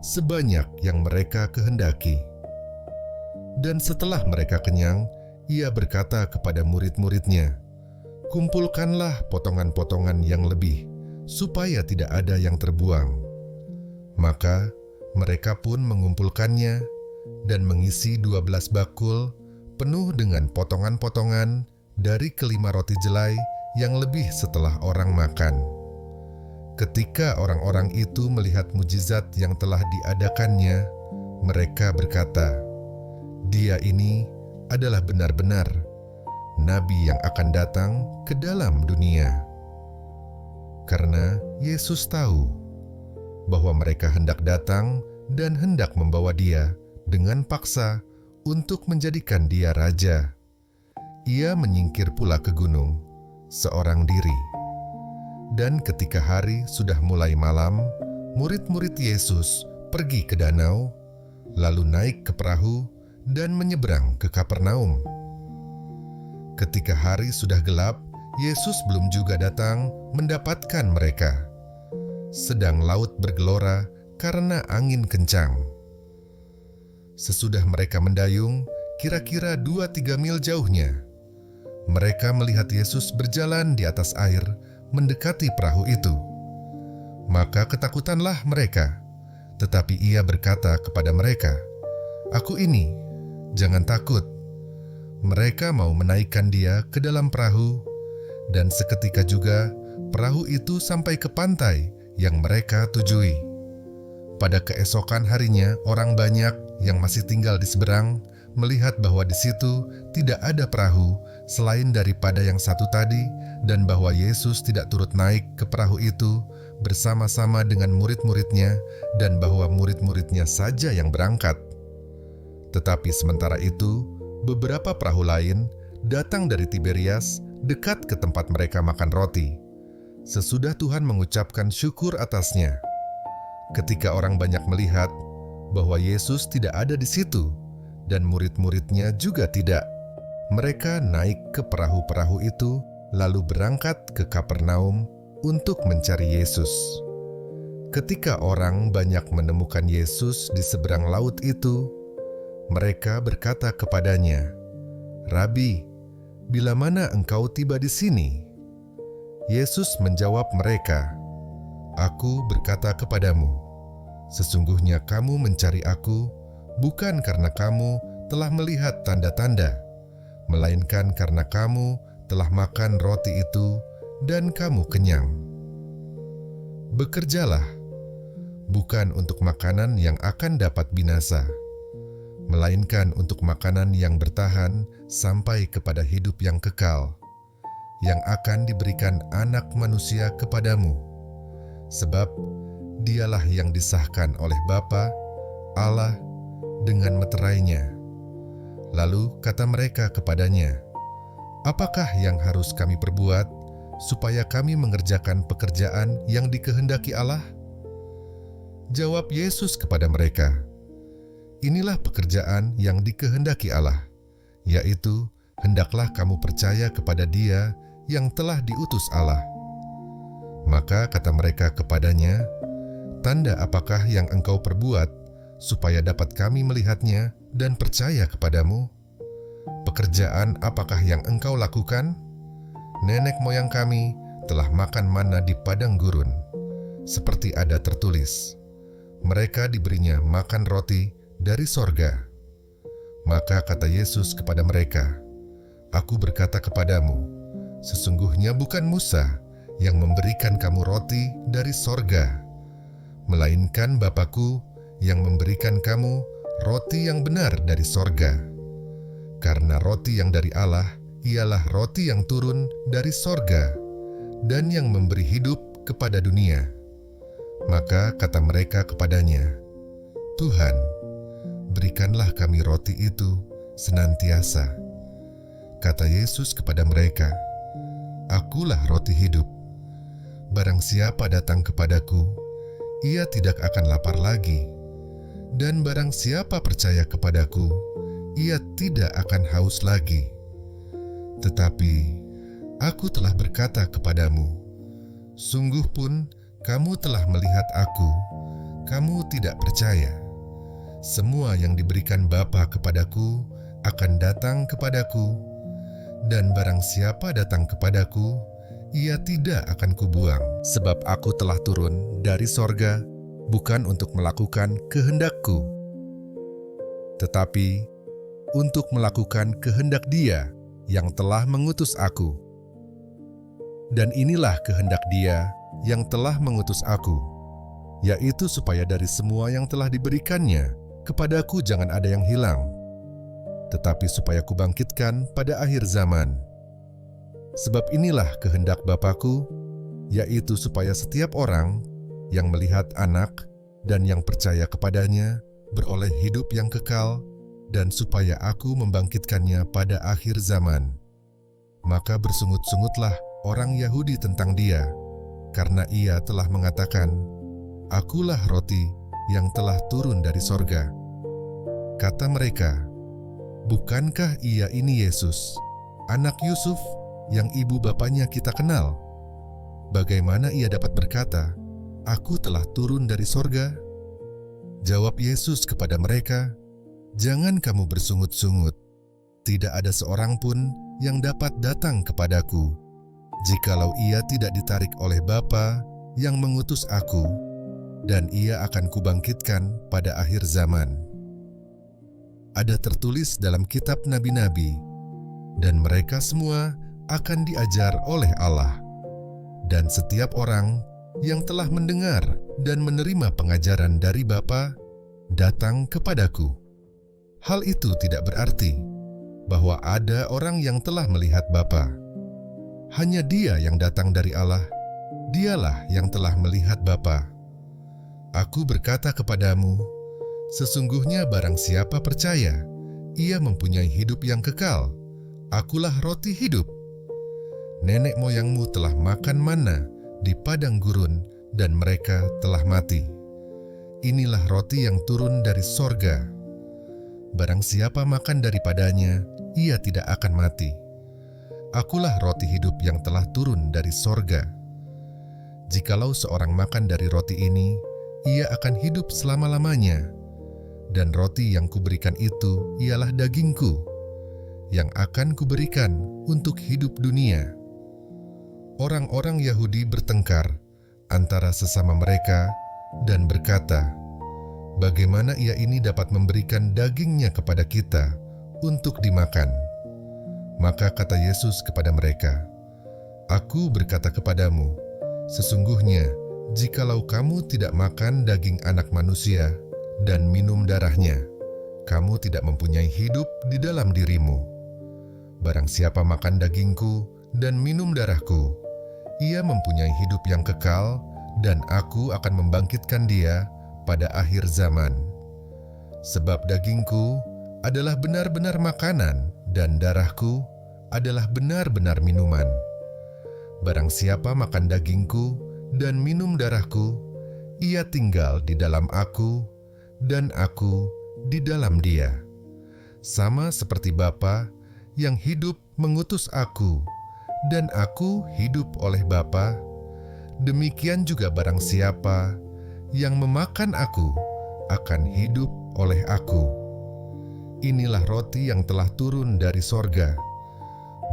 sebanyak yang mereka kehendaki. Dan setelah mereka kenyang, Ia berkata kepada murid-muridnya, "Kumpulkanlah potongan-potongan yang lebih, supaya tidak ada yang terbuang." Maka mereka pun mengumpulkannya dan mengisi 12 bakul penuh dengan potongan-potongan dari kelima roti jelai yang lebih setelah orang makan. Ketika orang-orang itu melihat mujizat yang telah diadakannya, mereka berkata, "Dia ini adalah benar-benar Nabi yang akan datang ke dalam dunia." Karena Yesus tahu bahwa mereka hendak datang dan hendak membawa Dia dengan paksa untuk menjadikan Dia raja, Ia menyingkir pula ke gunung seorang diri. Dan ketika hari sudah mulai malam, murid-murid Yesus pergi ke danau, lalu naik ke perahu dan menyeberang ke Kapernaum. Ketika hari sudah gelap, Yesus belum juga datang mendapatkan mereka. Sedang laut bergelora karena angin kencang. Sesudah mereka mendayung, kira-kira 2-3 mil jauhnya, mereka melihat Yesus berjalan di atas air mendekati perahu itu. Maka ketakutanlah mereka, tetapi Ia berkata kepada mereka, "Aku ini, jangan takut." Mereka mau menaikkan Dia ke dalam perahu, dan seketika juga perahu itu sampai ke pantai yang mereka tujui. Pada keesokan harinya, orang banyak yang masih tinggal di seberang melihat bahwa di situ tidak ada perahu selain daripada yang satu tadi, dan bahwa Yesus tidak turut naik ke perahu itu bersama-sama dengan murid-muridnya, dan bahwa murid-muridnya saja yang berangkat. Tetapi sementara itu, beberapa perahu lain datang dari Tiberias dekat ke tempat mereka makan roti, sesudah Tuhan mengucapkan syukur atasnya. Ketika orang banyak melihat bahwa Yesus tidak ada di situ, dan murid-muridnya juga tidak. Mereka naik ke perahu-perahu itu, lalu berangkat ke Kapernaum untuk mencari Yesus. Ketika orang banyak menemukan Yesus di seberang laut itu, mereka berkata kepadanya, "Rabi, bila mana engkau tiba di sini?" Yesus menjawab mereka, "Aku berkata kepadamu, sesungguhnya kamu mencari Aku bukan karena kamu telah melihat tanda-tanda, melainkan karena kamu telah makan roti itu dan kamu kenyang. Bekerjalah, bukan untuk makanan yang akan dapat binasa, melainkan untuk makanan yang bertahan sampai kepada hidup yang kekal, yang akan diberikan Anak Manusia kepadamu, sebab Dialah yang disahkan oleh Bapa, Allah, dengan meterainya." Lalu kata mereka kepadanya, "Apakah yang harus kami perbuat supaya kami mengerjakan pekerjaan yang dikehendaki Allah?" Jawab Yesus kepada mereka, "Inilah pekerjaan yang dikehendaki Allah, yaitu hendaklah kamu percaya kepada Dia yang telah diutus Allah." Maka kata mereka kepadanya, "Tanda apakah yang engkau perbuat supaya dapat kami melihatnya dan percaya kepadamu? Pekerjaan apakah yang engkau lakukan? Nenek moyang kami telah makan manna di padang gurun, seperti ada tertulis, mereka diberinya makan roti dari sorga." Maka kata Yesus kepada mereka, "Aku berkata kepadamu, sesungguhnya bukan Musa yang memberikan kamu roti dari sorga, melainkan Bapa-Ku yang memberikan kamu roti yang benar dari sorga. Karena roti yang dari Allah ialah roti yang turun dari sorga dan yang memberi hidup kepada dunia." Maka kata mereka kepadanya, "Tuhan, berikanlah kami roti itu senantiasa." Kata Yesus kepada mereka, "Akulah roti hidup. Barang siapa datang kepadaku, ia tidak akan lapar lagi. Dan barang siapa percaya kepadaku, ia tidak akan haus lagi. Tetapi Aku telah berkata kepadamu, sungguh pun kamu telah melihat Aku, kamu tidak percaya. Semua yang diberikan Bapa kepadaku akan datang kepadaku, dan barang siapa datang kepadaku, ia tidak akan kubuang. Sebab Aku telah turun dari sorga, bukan untuk melakukan kehendak-Ku, tetapi untuk melakukan kehendak Dia yang telah mengutus Aku. Dan inilah kehendak Dia yang telah mengutus Aku, yaitu supaya dari semua yang telah diberikannya kepadaku jangan ada yang hilang, tetapi supaya Kubangkitkan pada akhir zaman. Sebab inilah kehendak Bapa-Ku, yaitu supaya setiap orang yang melihat Anak dan yang percaya kepadanya beroleh hidup yang kekal, dan supaya Aku membangkitkannya pada akhir zaman. Maka bersungut-sungutlah orang Yahudi tentang Dia, karena Ia telah mengatakan, Akulah roti yang telah turun dari sorga. Kata mereka, bukankah Ia ini Yesus, anak Yusuf, yang ibu bapanya kita kenal? Bagaimana Ia dapat berkata, Aku telah turun dari sorga? Jawab Yesus kepada mereka, Jangan kamu bersungut-sungut. Tidak ada seorang pun yang dapat datang kepadaku, jikalau ia tidak ditarik oleh Bapa yang mengutus Aku, dan ia akan kubangkitkan pada akhir zaman. Ada tertulis dalam kitab nabi-nabi, dan mereka semua akan diajar oleh Allah. Dan setiap orang yang telah mendengar dan menerima pengajaran dari Bapa datang kepadaku. Hal itu tidak berarti bahwa ada orang yang telah melihat Bapa. Hanya Dia yang datang dari Allah, Dialah yang telah melihat Bapa. Aku berkata kepadamu, sesungguhnya barang siapa percaya, ia mempunyai hidup yang kekal. Akulah roti hidup. Nenek moyangmu telah makan manna di padang gurun, dan mereka telah mati. Inilah roti yang turun dari sorga. Barang siapa makan daripadanya, ia tidak akan mati. Akulah roti hidup yang telah turun dari sorga. Jikalau seorang makan dari roti ini, ia akan hidup selama-lamanya. Dan roti yang kuberikan itu ialah dagingku, yang akan kuberikan untuk hidup dunia. Orang-orang Yahudi bertengkar antara sesama mereka dan berkata, bagaimana ia ini dapat memberikan dagingnya kepada kita untuk dimakan? Maka kata Yesus kepada mereka, Aku berkata kepadamu, sesungguhnya jikalau kamu tidak makan daging anak manusia dan minum darahnya, kamu tidak mempunyai hidup di dalam dirimu. Barang siapa makan dagingku dan minum darahku, ia mempunyai hidup yang kekal, dan aku akan membangkitkan dia pada akhir zaman. Sebab dagingku adalah benar-benar makanan, dan darahku adalah benar-benar minuman. Barang siapa makan dagingku dan minum darahku, ia tinggal di dalam aku, dan aku di dalam dia. Sama seperti Bapa yang hidup mengutus aku, dan aku hidup oleh Bapa, demikian juga barang siapa yang memakan aku akan hidup oleh aku. Inilah roti yang telah turun dari sorga,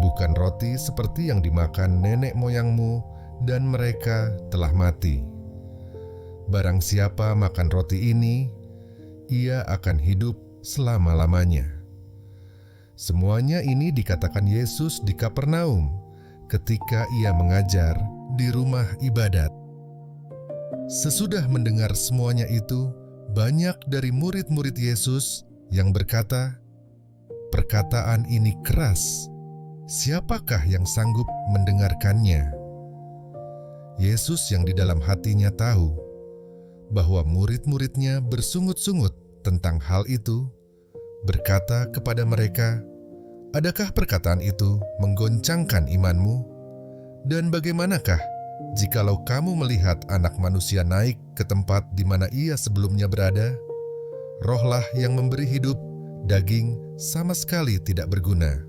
bukan roti seperti yang dimakan nenek moyangmu dan mereka telah mati. Barang siapa makan roti ini, ia akan hidup selama-lamanya. Semuanya ini dikatakan Yesus di Kapernaum ketika ia mengajar di rumah ibadat. Sesudah mendengar semuanya itu, banyak dari murid-murid Yesus yang berkata, perkataan ini keras, siapakah yang sanggup mendengarkannya? Yesus yang di dalam hatinya tahu bahwa murid-muridnya bersungut-sungut tentang hal itu, berkata kepada mereka, adakah perkataan itu menggoncangkan imanmu? Dan bagaimanakah jikalau kamu melihat Anak Manusia naik ke tempat di mana ia sebelumnya berada? Rohlah yang memberi hidup, daging sama sekali tidak berguna.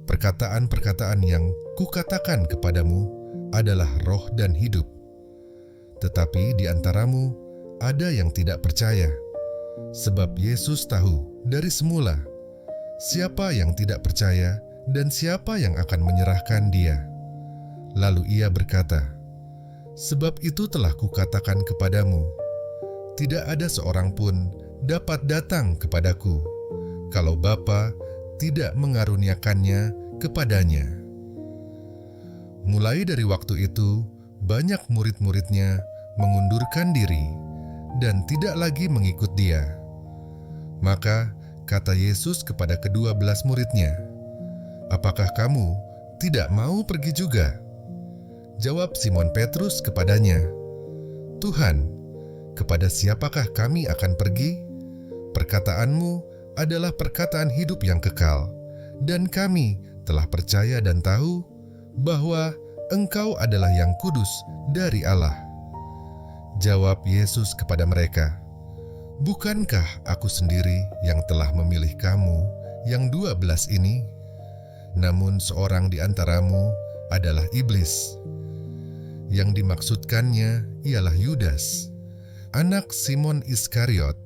Perkataan-perkataan yang kukatakan kepadamu adalah roh dan hidup. Tetapi di antaramu ada yang tidak percaya, sebab Yesus tahu dari semula siapa yang tidak percaya dan siapa yang akan menyerahkan dia. Lalu ia berkata, sebab itu telah kukatakan kepadamu, tidak ada seorang pun dapat datang kepadaku kalau Bapa tidak mengaruniakannya kepadanya. Mulai dari waktu itu, banyak murid-muridnya mengundurkan diri dan tidak lagi mengikut dia. Maka kata Yesus kepada ke-12 muridnya, apakah kamu tidak mau pergi juga? Jawab Simon Petrus kepadanya, Tuhan, kepada siapakah kami akan pergi? Perkataanmu adalah perkataan hidup yang kekal, dan kami telah percaya dan tahu bahwa Engkau adalah yang kudus dari Allah. Jawab Yesus kepada mereka, bukankah aku sendiri yang telah memilih kamu yang 12 ini? Namun seorang di antaramu adalah iblis. Yang dimaksudkannya ialah Yudas, anak Simon Iskariot,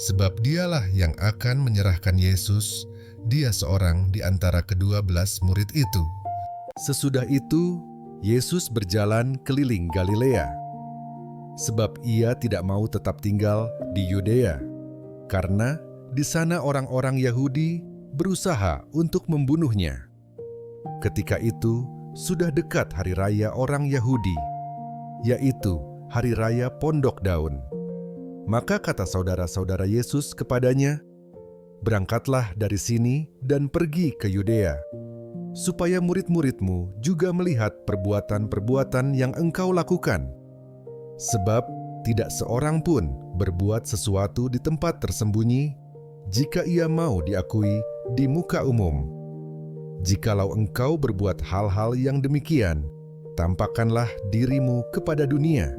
sebab dialah yang akan menyerahkan Yesus, dia seorang di antara ke-12 murid itu. Sesudah itu, Yesus berjalan keliling Galilea, sebab ia tidak mau tetap tinggal di Yudea, karena di sana orang-orang Yahudi berusaha untuk membunuhnya. Ketika itu, sudah dekat hari raya orang Yahudi, yaitu hari raya Pondok Daun. Maka kata saudara-saudara Yesus kepadanya, berangkatlah dari sini dan pergi ke Yudea, supaya murid-muridmu juga melihat perbuatan-perbuatan yang engkau lakukan. Sebab tidak seorang pun berbuat sesuatu di tempat tersembunyi, jika ia mau diakui di muka umum. Jikalau engkau berbuat hal-hal yang demikian, tampakkanlah dirimu kepada dunia.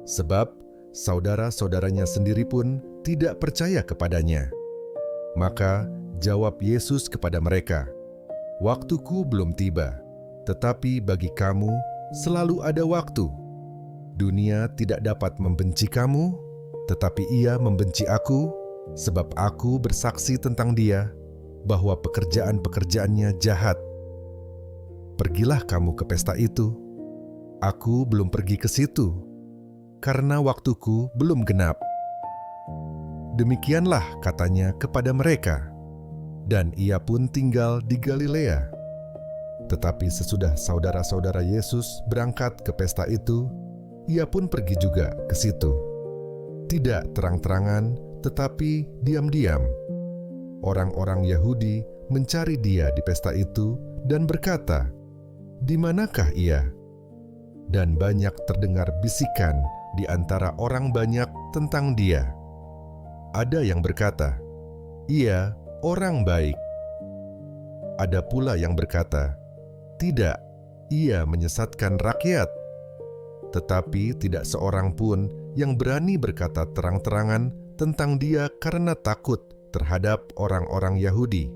Sebab saudara-saudaranya sendiri pun tidak percaya kepadanya. Maka jawab Yesus kepada mereka, "Waktuku belum tiba, tetapi bagi kamu selalu ada waktu. Dunia tidak dapat membenci kamu, tetapi ia membenci aku, sebab aku bersaksi tentang dia bahwa pekerjaan-pekerjaannya jahat. Pergilah kamu ke pesta itu. Aku belum pergi ke situ, karena waktuku belum genap." Demikianlah katanya kepada mereka, dan ia pun tinggal di Galilea. Tetapi sesudah saudara-saudara Yesus berangkat ke pesta itu, ia pun pergi juga ke situ. Tidak terang-terangan, tetapi diam-diam. Orang-orang Yahudi mencari dia di pesta itu dan berkata, "Di manakah ia?" Dan banyak terdengar bisikan di antara orang banyak tentang dia. Ada yang berkata, "Ia orang baik." Ada pula yang berkata, "Tidak, ia menyesatkan rakyat." Tetapi tidak seorang pun yang berani berkata terang-terangan tentang dia karena takut terhadap orang-orang Yahudi.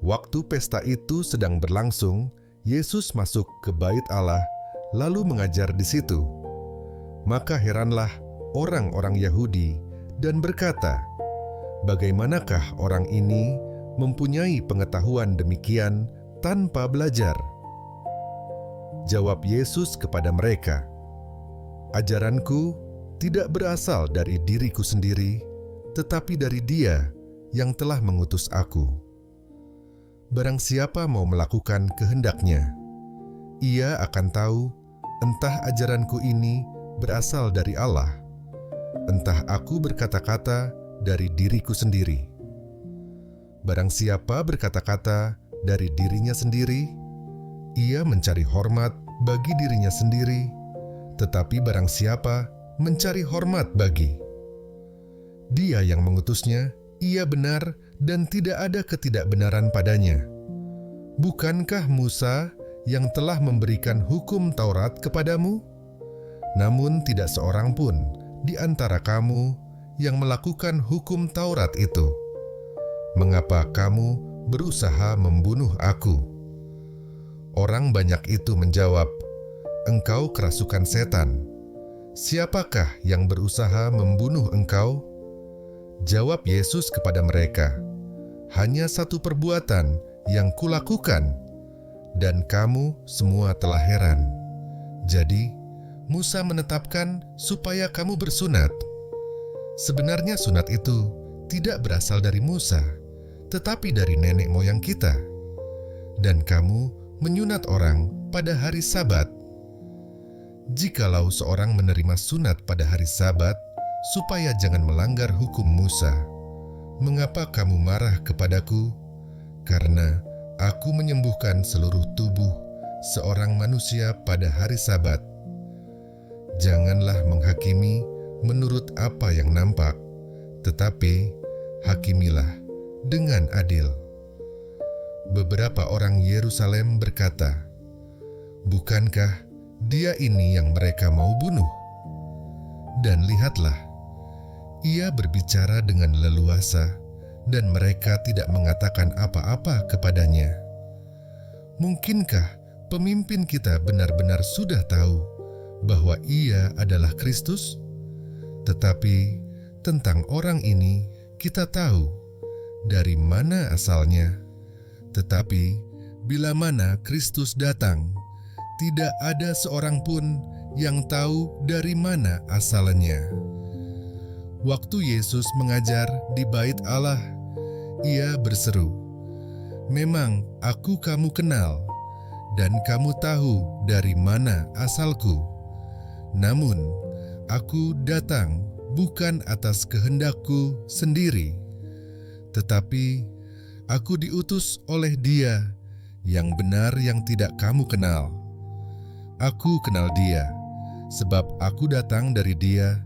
Waktu pesta itu sedang berlangsung, Yesus masuk ke bait Allah lalu mengajar di situ. Maka heranlah orang-orang Yahudi dan berkata, "Bagaimanakah orang ini mempunyai pengetahuan demikian tanpa belajar?" Jawab Yesus kepada mereka, "Ajaranku tidak berasal dari diriku sendiri, tetapi dari Dia yang telah mengutus aku. Barang siapa mau melakukan kehendaknya, ia akan tahu entah ajaranku ini berasal dari Allah, entah aku berkata-kata dari diriku sendiri. Barang siapa berkata-kata dari dirinya sendiri, ia mencari hormat bagi dirinya sendiri, tetapi barang siapa mencari hormat bagi Dia yang mengutusnya, ia benar dan tidak ada ketidakbenaran padanya. Bukankah Musa yang telah memberikan hukum Taurat kepadamu? Namun tidak seorang pun di antara kamu yang melakukan hukum Taurat itu. Mengapa kamu berusaha membunuh aku?" Orang banyak itu menjawab, "Engkau kerasukan setan. Siapakah yang berusaha membunuh engkau?" Jawab Yesus kepada mereka, "Hanya satu perbuatan yang kulakukan, dan kamu semua telah heran. Jadi, Musa menetapkan supaya kamu bersunat. Sebenarnya sunat itu tidak berasal dari Musa, tetapi dari nenek moyang kita. Dan kamu menyunat orang pada hari Sabat. Jikalau seorang menerima sunat pada hari Sabat, supaya jangan melanggar hukum Musa, mengapa kamu marah kepadaku? Karena aku menyembuhkan seluruh tubuh seorang manusia pada hari Sabat. Janganlah menghakimi menurut apa yang nampak, tetapi hakimilah dengan adil." Beberapa orang Yerusalem berkata, "Bukankah dia ini yang mereka mau bunuh? Dan lihatlah, ia berbicara dengan leluasa dan mereka tidak mengatakan apa-apa kepadanya. Mungkinkah pemimpin kita benar-benar sudah tahu bahwa ia adalah Kristus? Tetapi tentang orang ini kita tahu dari mana asalnya. Tetapi bila mana Kristus datang, tidak ada seorang pun yang tahu dari mana asalnya." Waktu Yesus mengajar di bait Allah, ia berseru, "Memang aku kamu kenal, dan kamu tahu dari mana asalku. Namun, aku datang bukan atas kehendakku sendiri, tetapi aku diutus oleh Dia yang benar yang tidak kamu kenal. Aku kenal Dia, sebab aku datang dari Dia,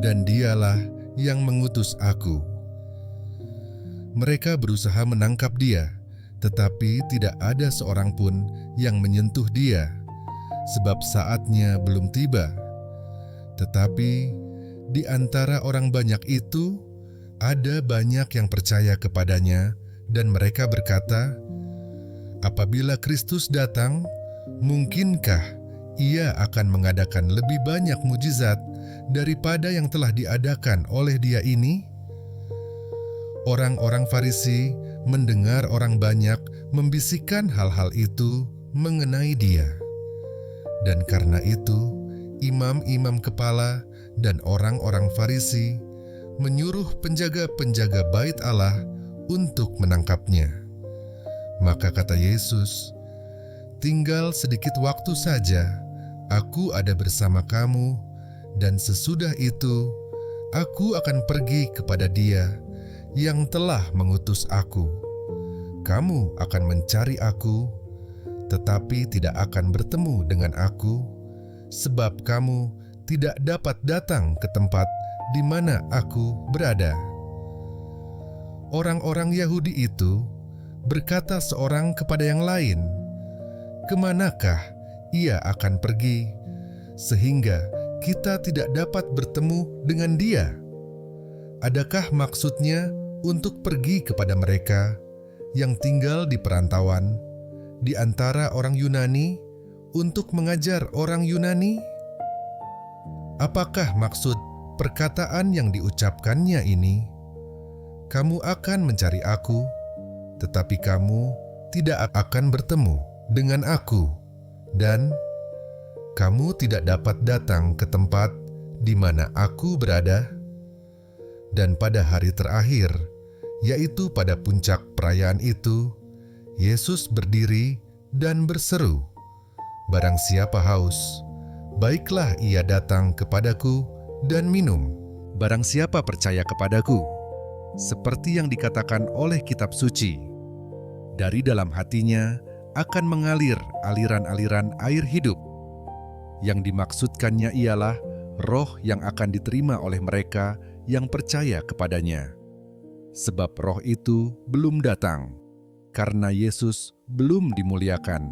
dan Dialah yang mengutus aku." Mereka berusaha menangkap Dia, tetapi tidak ada seorang pun yang menyentuh Dia, sebab saatnya belum tiba. Tetapi di antara orang banyak itu, Ada banyak yang percaya kepadanya dan mereka berkata, apabila Kristus datang, mungkinkah ia akan mengadakan lebih banyak mujizat daripada yang telah diadakan oleh dia ini? Orang-orang Farisi mendengar orang banyak membisikkan hal-hal itu mengenai dia. Dan karena itu, imam-imam kepala dan orang-orang Farisi menyuruh penjaga-penjaga bait Allah untuk menangkapnya. Maka kata Yesus, tinggal sedikit waktu saja, aku ada bersama kamu, dan sesudah itu, aku akan pergi kepada Dia yang telah mengutus aku. Kamu akan mencari aku, tetapi tidak akan bertemu dengan aku, sebab kamu tidak dapat datang ke tempat di mana aku berada. Orang-orang Yahudi itu berkata seorang kepada yang lain, kemanakah ia akan pergi, sehingga kita tidak dapat bertemu dengan dia? Adakah maksudnya untuk pergi kepada mereka yang tinggal di perantauan, di antara orang Yunani, untuk mengajar orang Yunani? Apakah maksud perkataan yang diucapkannya ini? Kamu akan mencari aku, tetapi kamu tidak akan bertemu dengan aku, dan kamu tidak dapat datang ke tempat di mana aku berada. Dan pada hari terakhir, yaitu pada puncak perayaan itu, Yesus berdiri dan berseru, barang siapa haus, baiklah ia datang kepadaku dan minum. Barang siapa percaya kepadaku, seperti yang dikatakan oleh kitab suci, dari dalam hatinya akan mengalir aliran-aliran air hidup. Yang dimaksudkannya ialah roh yang akan diterima oleh mereka yang percaya kepadanya. Sebab roh itu belum datang, karena Yesus belum dimuliakan.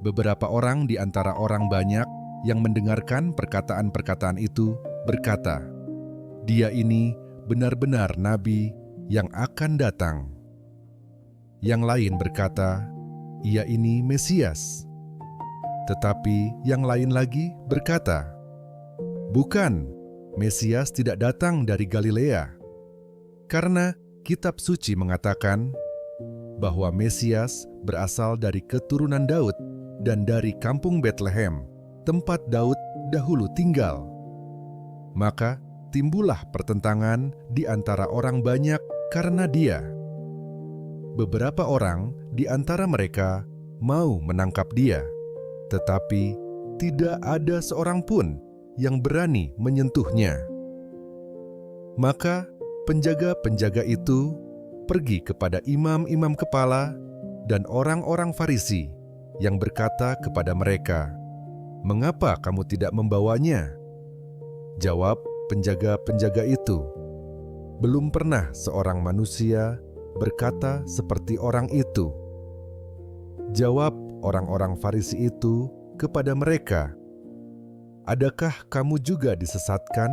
Beberapa orang di antara orang banyak yang mendengarkan perkataan-perkataan itu berkata, dia ini benar-benar nabi yang akan datang. Yang lain berkata, ia ini Mesias. Tetapi yang lain lagi berkata, bukan, Mesias tidak datang dari Galilea. Karena kitab suci mengatakan bahwa Mesias berasal dari keturunan Daud dan dari kampung Betlehem, tempat Daud dahulu tinggal. Maka timbullah pertentangan di antara orang banyak karena dia. Beberapa orang di antara mereka mau menangkap dia, tetapi tidak ada seorang pun yang berani menyentuhnya. Maka penjaga-penjaga itu pergi kepada imam-imam kepala dan orang-orang Farisi yang berkata kepada mereka, mengapa kamu tidak membawanya? Jawab penjaga-penjaga itu, belum pernah seorang manusia berkata seperti orang itu. Jawab orang-orang Farisi itu kepada mereka, adakah kamu juga disesatkan?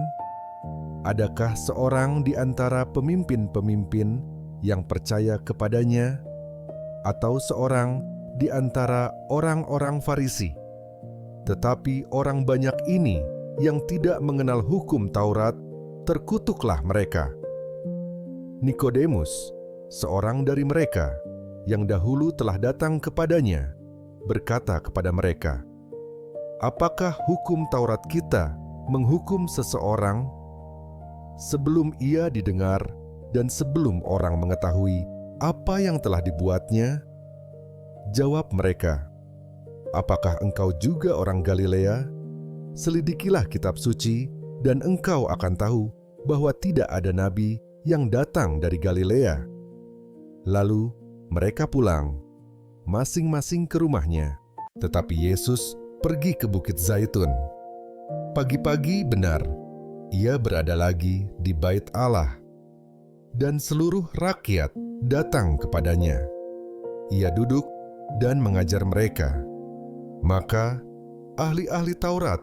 Adakah seorang di antara pemimpin-pemimpin yang percaya kepadanya, atau seorang di antara orang-orang Farisi? Tetapi orang banyak ini yang tidak mengenal hukum Taurat, terkutuklah mereka. Nikodemus, seorang dari mereka yang dahulu telah datang kepadanya, berkata kepada mereka, apakah hukum Taurat kita menghukum seseorang sebelum ia didengar dan sebelum orang mengetahui apa yang telah dibuatnya? Jawab mereka, apakah engkau juga orang Galilea? Selidikilah kitab suci dan engkau akan tahu bahwa tidak ada nabi yang datang dari Galilea. Lalu mereka pulang, masing-masing ke rumahnya. Tetapi Yesus pergi ke Bukit Zaitun. Pagi-pagi benar, ia berada lagi di bait Allah, dan seluruh rakyat datang kepadanya. Ia duduk dan mengajar mereka. Maka ahli-ahli Taurat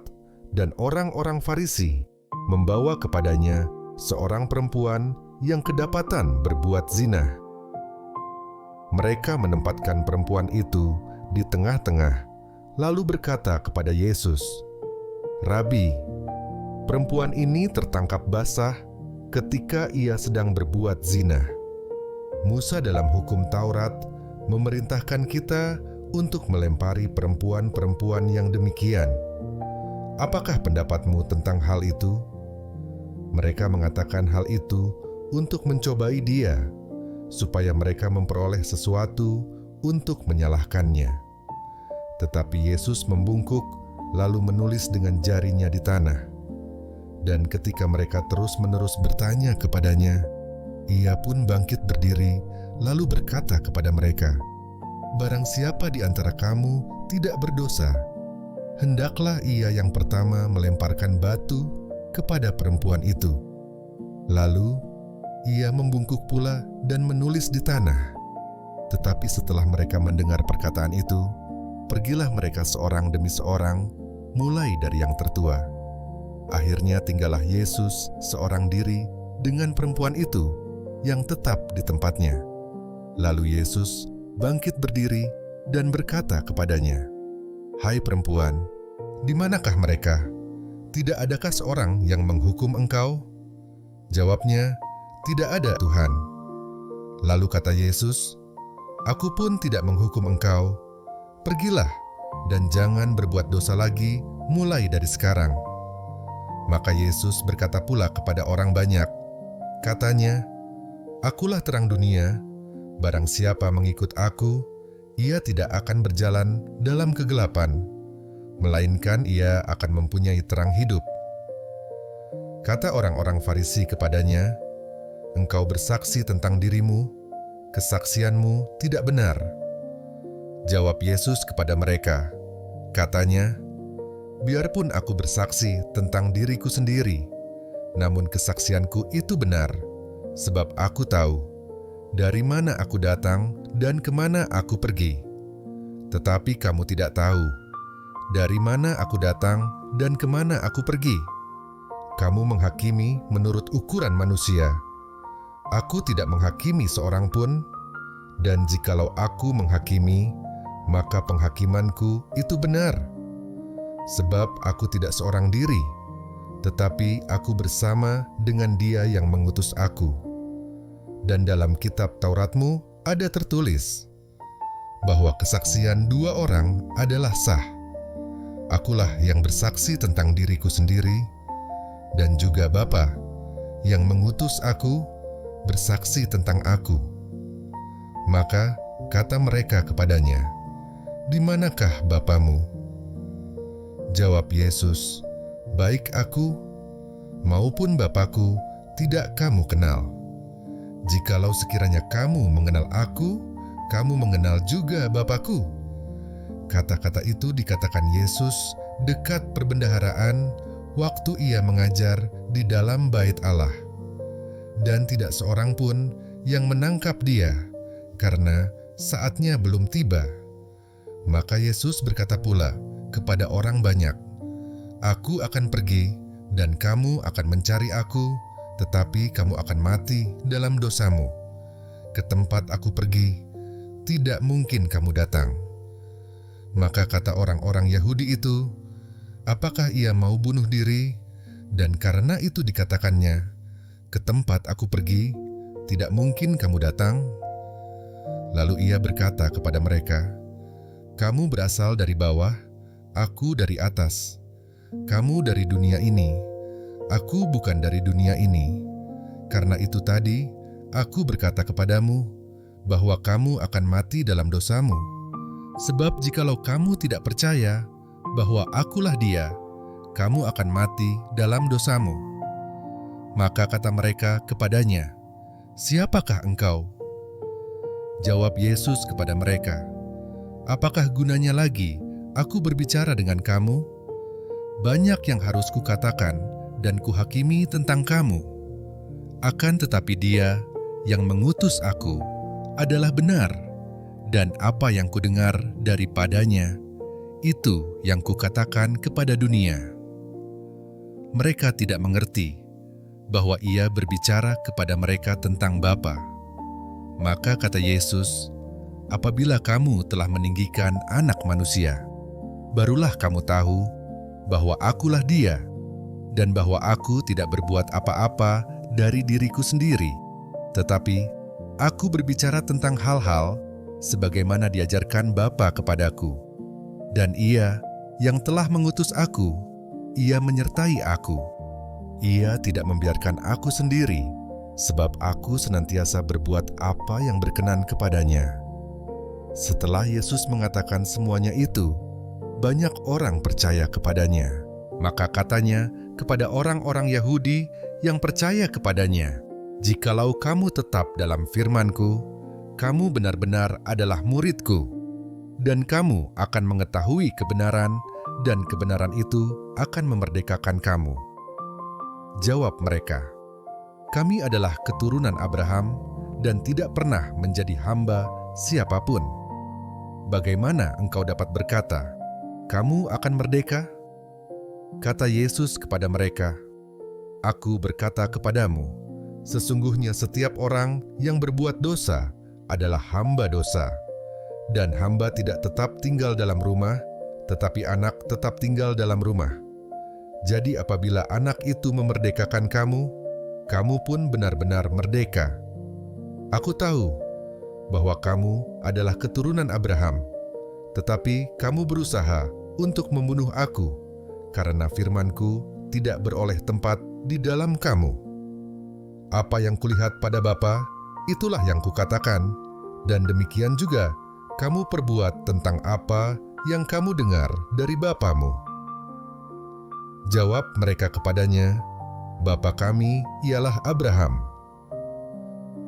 dan orang-orang Farisi membawa kepadanya seorang perempuan yang kedapatan berbuat zina. Mereka menempatkan perempuan itu di tengah-tengah, lalu berkata kepada Yesus, "Rabi, perempuan ini tertangkap basah ketika ia sedang berbuat zina. Musa dalam hukum Taurat memerintahkan kita untuk melempari perempuan-perempuan yang demikian. Apakah pendapatmu tentang hal itu?" Mereka mengatakan hal itu untuk mencobai dia, supaya mereka memperoleh sesuatu untuk menyalahkannya. Tetapi Yesus membungkuk, lalu menulis dengan jarinya di tanah. Dan ketika mereka terus-menerus bertanya kepadanya, ia pun bangkit berdiri, lalu berkata kepada mereka, "Barang siapa di antara kamu tidak berdosa, hendaklah ia yang pertama melemparkan batu kepada perempuan itu." Lalu ia membungkuk pula dan menulis di tanah. Tetapi setelah mereka mendengar perkataan itu, pergilah mereka seorang demi seorang, mulai dari yang tertua. Akhirnya tinggallah Yesus seorang diri dengan perempuan itu yang tetap di tempatnya. Lalu Yesus bangkit berdiri dan berkata kepadanya, "Hai perempuan, di manakah mereka? Tidak adakah seorang yang menghukum engkau?" Jawabnya, "Tidak ada, Tuhan." Lalu kata Yesus, "Aku pun tidak menghukum engkau. Pergilah dan jangan berbuat dosa lagi mulai dari sekarang." Maka Yesus berkata pula kepada orang banyak, katanya, "Akulah terang dunia. Barang siapa mengikut aku, ia tidak akan berjalan dalam kegelapan, melainkan ia akan mempunyai terang hidup." Kata orang-orang Farisi kepadanya, "Engkau bersaksi tentang dirimu, kesaksianmu tidak benar." Jawab Yesus kepada mereka, katanya, "Biarpun aku bersaksi tentang diriku sendiri, namun kesaksianku itu benar, sebab aku tahu dari mana aku datang dan kemana aku pergi. Tetapi kamu tidak tahu dari mana aku datang dan kemana aku pergi. Kamu menghakimi menurut ukuran manusia. Aku tidak menghakimi seorang pun, dan jikalau aku menghakimi, maka penghakimanku itu benar. Sebab aku tidak seorang diri, tetapi aku bersama dengan Dia yang mengutus aku. Dan dalam kitab Tauratmu ada tertulis bahwa kesaksian dua orang adalah sah. Akulah yang bersaksi tentang diriku sendiri, dan juga Bapa yang mengutus aku bersaksi tentang aku." Maka kata mereka kepadanya, "Di manakah Bapamu?" Jawab Yesus, "Baik aku maupun Bapakku tidak kamu kenal. Jikalau sekiranya kamu mengenal aku, kamu mengenal juga Bapakku." Kata-kata itu dikatakan Yesus dekat perbendaharaan waktu ia mengajar di dalam bait Allah. Dan tidak seorang pun yang menangkap dia, karena saatnya belum tiba. Maka Yesus berkata pula kepada orang banyak, "Aku akan pergi dan kamu akan mencari aku, tetapi kamu akan mati dalam dosamu. Ke tempat aku pergi, tidak mungkin kamu datang." Maka kata orang-orang Yahudi itu, "Apakah ia mau bunuh diri?" Dan karena itu dikatakannya, "Ke tempat aku pergi, tidak mungkin kamu datang." Lalu ia berkata kepada mereka, "Kamu berasal dari bawah, aku dari atas. Kamu dari dunia ini, aku bukan dari dunia ini. Karena itu tadi, aku berkata kepadamu bahwa kamu akan mati dalam dosamu. Sebab jikalau kamu tidak percaya bahwa akulah Dia, kamu akan mati dalam dosamu." Maka kata mereka kepadanya, "Siapakah engkau?" Jawab Yesus kepada mereka, "Apakah gunanya lagi aku berbicara dengan kamu? Banyak yang harus kukatakan dan kuhakimi tentang kamu. Akan tetapi Dia yang mengutus aku adalah benar, dan apa yang kudengar daripadanya, itu yang kukatakan kepada dunia." Mereka tidak mengerti bahwa ia berbicara kepada mereka tentang Bapa. Maka kata Yesus, "Apabila kamu telah meninggikan Anak Manusia, barulah kamu tahu bahwa Akulah Dia, dan bahwa Aku tidak berbuat apa-apa dari diriku sendiri, tetapi Aku berbicara tentang hal-hal sebagaimana diajarkan Bapa kepadaku. Dan Ia yang telah mengutus Aku, Ia menyertai Aku. Ia tidak membiarkan Aku sendiri, sebab Aku senantiasa berbuat apa yang berkenan kepadanya." Setelah Yesus mengatakan semuanya itu, banyak orang percaya kepadanya. Maka katanya kepada orang-orang Yahudi yang percaya kepadanya, "Jikalau kamu tetap dalam firman-Ku, kamu benar-benar adalah murid-Ku, dan kamu akan mengetahui kebenaran, dan kebenaran itu akan memerdekakan kamu." Jawab mereka, "Kami adalah keturunan Abraham dan tidak pernah menjadi hamba siapapun. Bagaimana engkau dapat berkata, 'Kamu akan merdeka?' Kata Yesus kepada mereka, "Aku berkata kepadamu, sesungguhnya setiap orang yang berbuat dosa adalah hamba dosa. Dan hamba tidak tetap tinggal dalam rumah, tetapi anak tetap tinggal dalam rumah. Jadi apabila anak itu memerdekakan kamu, kamu pun benar-benar merdeka. Aku tahu bahwa kamu adalah keturunan Abraham, tetapi kamu berusaha untuk membunuh aku, karena firman-Ku tidak beroleh tempat di dalam kamu. Apa yang kulihat pada Bapa, itulah yang kukatakan, dan demikian juga kamu perbuat tentang apa yang kamu dengar dari bapamu." Jawab mereka kepadanya, "Bapa kami ialah Abraham."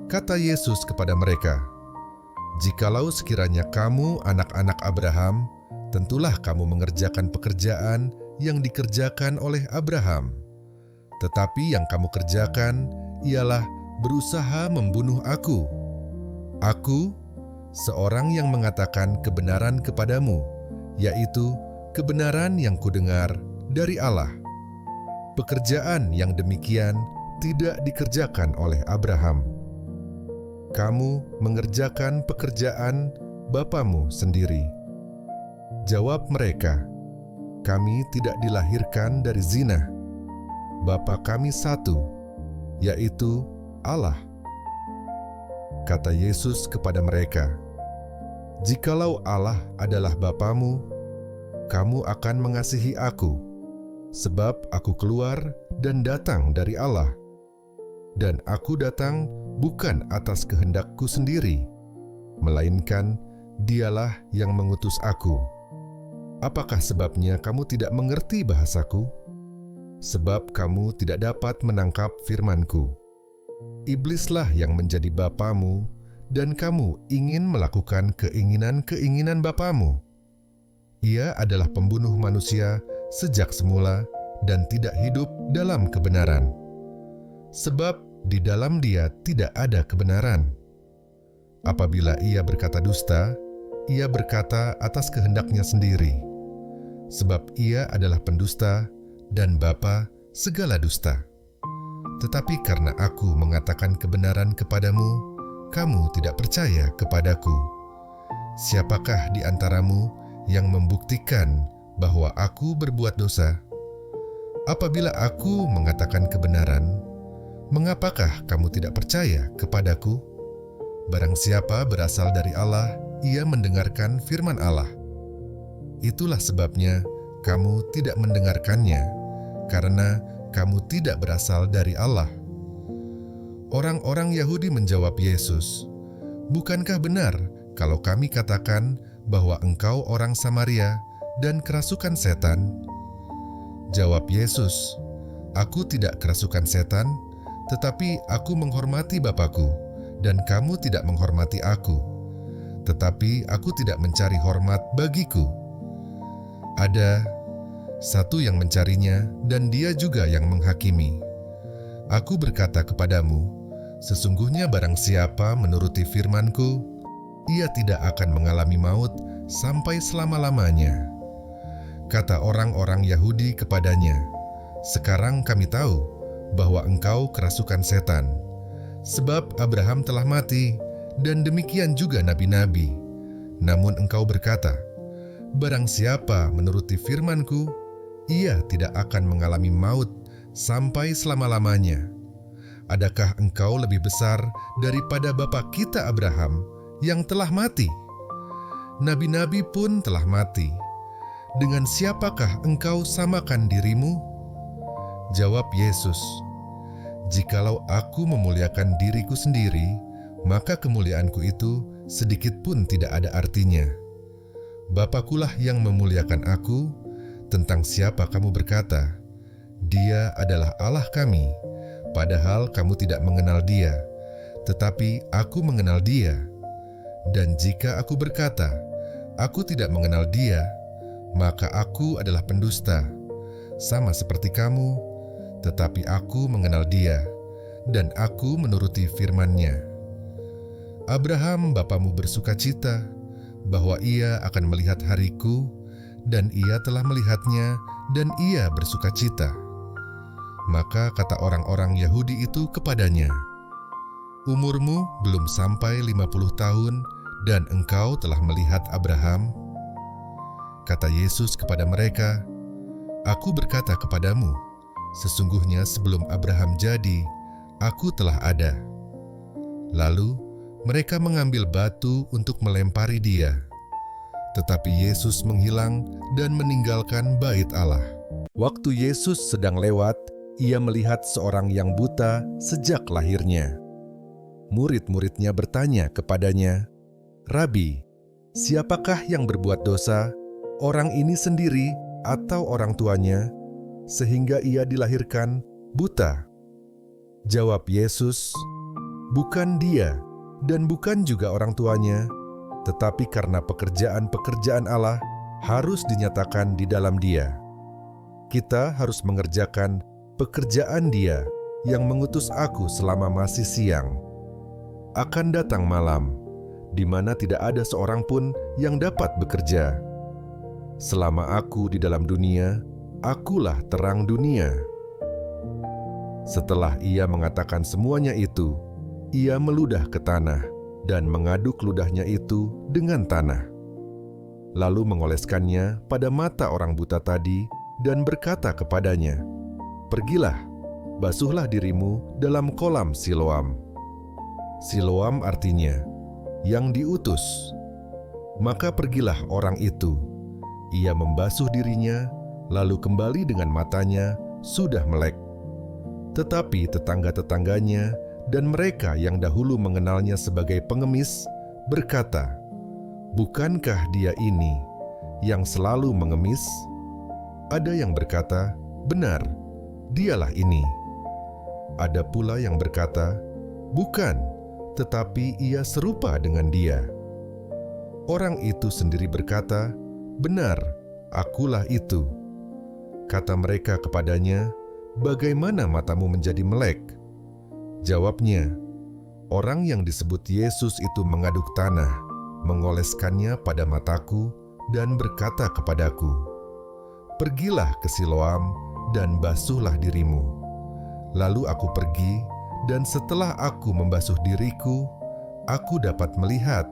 Kata Yesus kepada mereka, "Jikalau sekiranya kamu anak-anak Abraham, tentulah kamu mengerjakan pekerjaan yang dikerjakan oleh Abraham. Tetapi yang kamu kerjakan ialah berusaha membunuh aku. Aku, seorang yang mengatakan kebenaran kepadamu, yaitu kebenaran yang kudengar dari Allah. Pekerjaan yang demikian tidak dikerjakan oleh Abraham. Kamu mengerjakan pekerjaan bapamu sendiri." Jawab mereka, "Kami tidak dilahirkan dari zina. Bapa kami satu, yaitu Allah." Kata Yesus kepada mereka, "Jikalau Allah adalah Bapamu, kamu akan mengasihi aku, sebab aku keluar dan datang dari Allah. Dan aku datang bukan atas kehendakku sendiri, melainkan Dialah yang mengutus aku. Apakah sebabnya kamu tidak mengerti bahasaku? Sebab kamu tidak dapat menangkap firman-Ku. Iblislah yang menjadi bapamu, dan kamu ingin melakukan keinginan-keinginan bapamu. Ia adalah pembunuh manusia sejak semula dan tidak hidup dalam kebenaran. Sebab di dalam dia tidak ada kebenaran. Apabila ia berkata dusta, ia berkata atas kehendaknya sendiri. Sebab ia adalah pendusta dan bapa segala dusta. Tetapi karena aku mengatakan kebenaran kepadamu, kamu tidak percaya kepadaku. Siapakah di antaramu yang membuktikan bahwa aku berbuat dosa? Apabila aku mengatakan kebenaran, mengapakah kamu tidak percaya kepadaku? Barang siapa berasal dari Allah, ia mendengarkan firman Allah. Itulah sebabnya kamu tidak mendengarkannya, karena kamu tidak berasal dari Allah." Orang-orang Yahudi menjawab Yesus, "Bukankah benar kalau kami katakan bahwa engkau orang Samaria dan kerasukan setan?" Jawab Yesus, "Aku tidak kerasukan setan, tetapi aku menghormati Bapa-Ku, dan kamu tidak menghormati aku. Tetapi aku tidak mencari hormat bagiku. Ada satu yang mencarinya, dan dia juga yang menghakimi. Aku berkata kepadamu, sesungguhnya barang siapa menuruti firman-Ku, ia tidak akan mengalami maut sampai selama-lamanya." Kata orang-orang Yahudi kepadanya, "Sekarang kami tahu bahwa engkau kerasukan setan. Sebab Abraham telah mati, dan demikian juga nabi-nabi. Namun engkau berkata, barang siapa menuruti firman-Ku, ia tidak akan mengalami maut sampai selama-lamanya. Adakah engkau lebih besar daripada bapa kita Abraham yang telah mati? Nabi-nabi pun telah mati. Dengan siapakah engkau samakan dirimu? Jawab Yesus, jikalau aku memuliakan diriku sendiri, maka kemuliaanku itu sedikit pun tidak ada artinya. Bapakulah yang memuliakan aku. Tentang siapa kamu berkata, Dia adalah Allah kami, padahal kamu tidak mengenal Dia, tetapi aku mengenal Dia. Dan jika aku berkata, aku tidak mengenal Dia, maka aku adalah pendusta, sama seperti kamu, tetapi aku mengenal Dia, dan aku menuruti firman-Nya. Abraham bapamu bersukacita bahwa ia akan melihat hariku, dan ia telah melihatnya, dan ia bersukacita. Maka kata orang-orang Yahudi itu kepadanya, umurmu belum sampai 50 tahun, dan engkau telah melihat Abraham? Kata Yesus kepada mereka, aku berkata kepadamu, sesungguhnya sebelum Abraham jadi, aku telah ada. Lalu mereka mengambil batu untuk melempari dia. Tetapi Yesus menghilang dan meninggalkan bait Allah. Waktu Yesus sedang lewat, ia melihat seorang yang buta sejak lahirnya. Murid-muridnya bertanya kepadanya, Rabi, siapakah yang berbuat dosa, orang ini sendiri atau orang tuanya, sehingga ia dilahirkan buta? Jawab Yesus, bukan dia, dan bukan juga orang tuanya, tetapi karena pekerjaan-pekerjaan Allah harus dinyatakan di dalam dia. Kita harus mengerjakan pekerjaan Dia yang mengutus aku selama masih siang. Akan datang malam, di mana tidak ada seorang pun yang dapat bekerja. Selama aku di dalam dunia, akulah terang dunia. Setelah ia mengatakan semuanya itu, ia meludah ke tanah dan mengaduk ludahnya itu dengan tanah. Lalu mengoleskannya pada mata orang buta tadi dan berkata kepadanya, pergilah, basuhlah dirimu dalam kolam Siloam. Siloam artinya, yang diutus. Maka pergilah orang itu. Ia membasuh dirinya, lalu kembali dengan matanya sudah melek. Tetapi tetangga-tetangganya dan mereka yang dahulu mengenalnya sebagai pengemis berkata, bukankah dia ini yang selalu mengemis? Ada yang berkata, benar, dialah ini. Ada pula yang berkata, bukan, tetapi ia serupa dengan dia. Orang itu sendiri berkata, benar, akulah itu. Kata mereka kepadanya, bagaimana matamu menjadi melek? Jawabnya, orang yang disebut Yesus itu mengaduk tanah, mengoleskannya pada mataku, dan berkata kepadaku, pergilah ke Siloam dan basuhlah dirimu. Lalu aku pergi, dan setelah aku membasuh diriku, aku dapat melihat.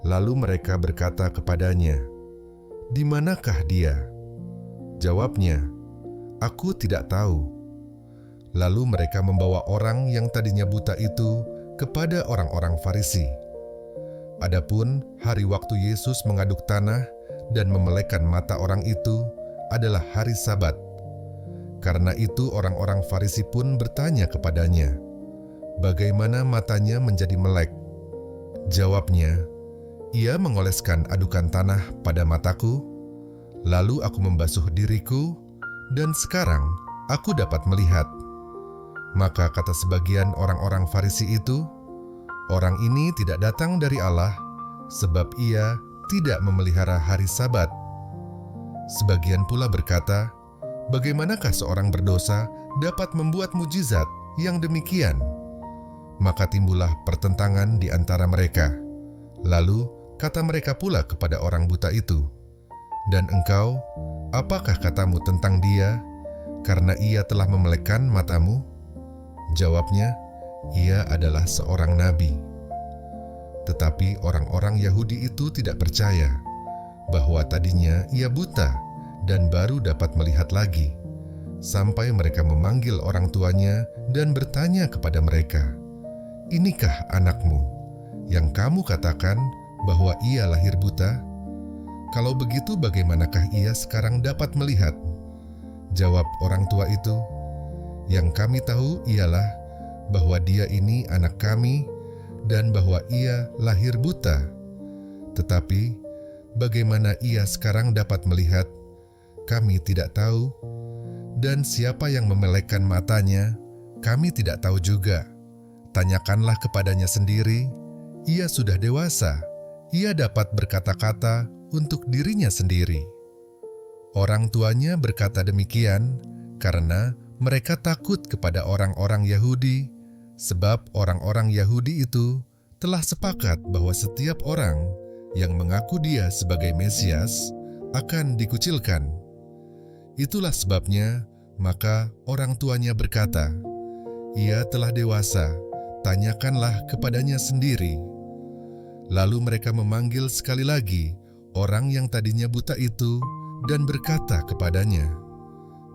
Lalu mereka berkata kepadanya, di manakah dia? Jawabnya, aku tidak tahu. Lalu mereka membawa orang yang tadinya buta itu kepada orang-orang Farisi. Adapun hari waktu Yesus mengaduk tanah dan memelekkan mata orang itu adalah hari Sabat. Karena itu orang-orang Farisi pun bertanya kepadanya, bagaimana matanya menjadi melek? Jawabnya, ia mengoleskan adukan tanah pada mataku, lalu aku membasuh diriku, dan sekarang aku dapat melihat. Maka kata sebagian orang-orang Farisi itu, orang ini tidak datang dari Allah, sebab ia tidak memelihara hari Sabat. Sebagian pula berkata, bagaimanakah seorang berdosa dapat membuat mujizat yang demikian? Maka timbullah pertentangan di antara mereka. Lalu kata mereka pula kepada orang buta itu, dan engkau, apakah katamu tentang dia? karena ia telah memelekkan matamu?" Jawabnya, "Ia adalah seorang nabi." Tetapi orang-orang Yahudi itu tidak percaya bahwa tadinya ia buta dan baru dapat melihat lagi, sampai mereka memanggil orang tuanya dan bertanya kepada mereka, "Inikah anakmu yang kamu katakan bahwa ia lahir buta? Kalau begitu bagaimanakah ia sekarang dapat melihat?" Jawab orang tua itu, "Yang kami tahu ialah bahwa dia ini anak kami dan bahwa ia lahir buta. Tetapi bagaimana ia sekarang dapat melihat, kami tidak tahu. Dan siapa yang memelekkan matanya, kami tidak tahu juga. Tanyakanlah kepadanya sendiri, ia sudah dewasa, ia dapat berkata-kata untuk dirinya sendiri." Orang tuanya berkata demikian karena mereka takut kepada orang-orang Yahudi, sebab orang-orang Yahudi itu telah sepakat bahwa setiap orang yang mengaku dia sebagai Mesias akan dikucilkan. Itulah sebabnya maka orang tuanya berkata, "Ia telah dewasa, tanyakanlah kepadanya sendiri." Lalu mereka memanggil sekali lagi orang yang tadinya buta itu dan berkata kepadanya,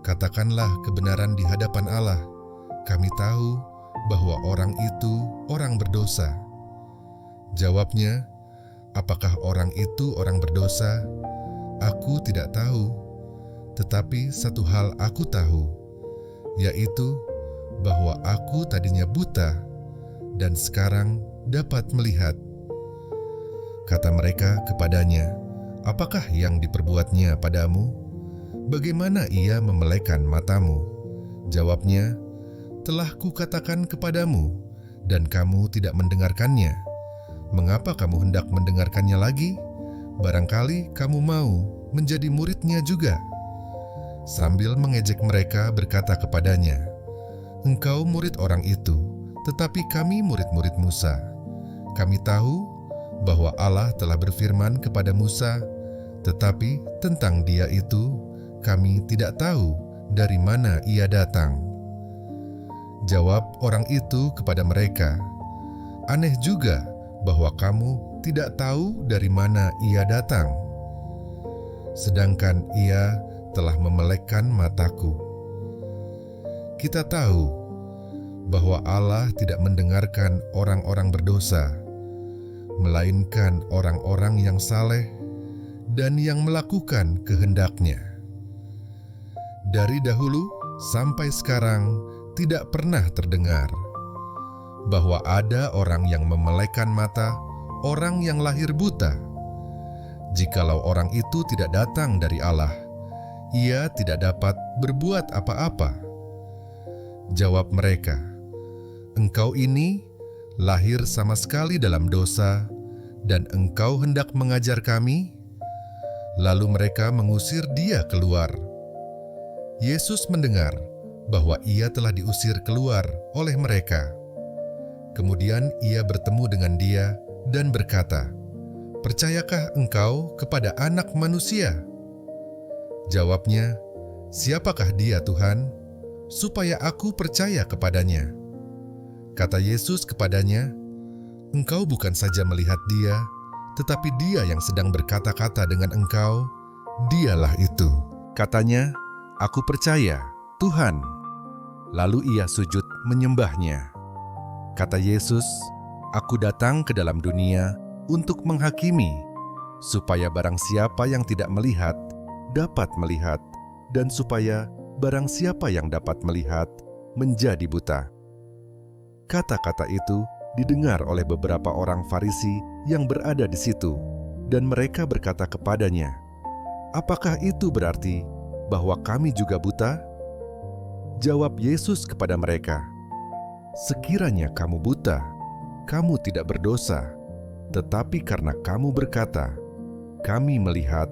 "Katakanlah kebenaran di hadapan Allah. Kami tahu bahwa orang itu orang berdosa." Jawabnya, "Apakah orang itu orang berdosa? Aku tidak tahu. Tetapi satu hal aku tahu, yaitu bahwa aku tadinya buta dan sekarang dapat melihat." Kata mereka kepadanya, "Apakah yang diperbuatnya padamu? Bagaimana ia memelekkan matamu?" Jawabnya, "Telah kukatakan kepadamu, dan kamu tidak mendengarkannya. Mengapa kamu hendak mendengarkannya lagi? Barangkali kamu mau menjadi muridnya juga." Sambil mengejek mereka berkata kepadanya, "Engkau murid orang itu, tetapi kami murid-murid Musa. Kami tahu bahwa Allah telah berfirman kepada Musa, tetapi tentang dia itu kami tidak tahu dari mana ia datang." Jawab orang itu kepada mereka, "Aneh juga bahwa kamu tidak tahu dari mana ia datang. Sedangkan ia telah memelekkan mataku. Kita tahu bahwa Allah tidak mendengarkan orang-orang berdosa, melainkan orang-orang yang saleh dan yang melakukan kehendak-Nya. Dari dahulu sampai sekarang tidak pernah terdengar bahwa ada orang yang memelekkan mata orang yang lahir buta. Jikalau orang itu tidak datang dari Allah, ia tidak dapat berbuat apa-apa." Jawab mereka, "Engkau ini lahir sama sekali dalam dosa, dan engkau hendak mengajar kami?" Lalu mereka mengusir dia keluar. Yesus mendengar bahwa ia telah diusir keluar oleh mereka. Kemudian ia bertemu dengan dia dan berkata, "Percayakah engkau kepada Anak Manusia?" Jawabnya, "Siapakah dia, Tuhan, supaya aku percaya kepadanya?" Kata Yesus kepadanya, "Engkau bukan saja melihat dia, tetapi dia yang sedang berkata-kata dengan engkau, dialah itu." Katanya, "Aku percaya, Tuhan." Lalu ia sujud menyembahnya. Kata Yesus, "Aku datang ke dalam dunia untuk menghakimi, supaya barang siapa yang tidak melihat, dapat melihat, dan supaya barang siapa yang dapat melihat, menjadi buta." Kata-kata itu didengar oleh beberapa orang Farisi yang berada di situ, dan mereka berkata kepadanya, "Apakah itu berarti bahwa kami juga buta?" Jawab Yesus kepada mereka, "Sekiranya kamu buta, kamu tidak berdosa. Tetapi karena kamu berkata, 'Kami melihat,'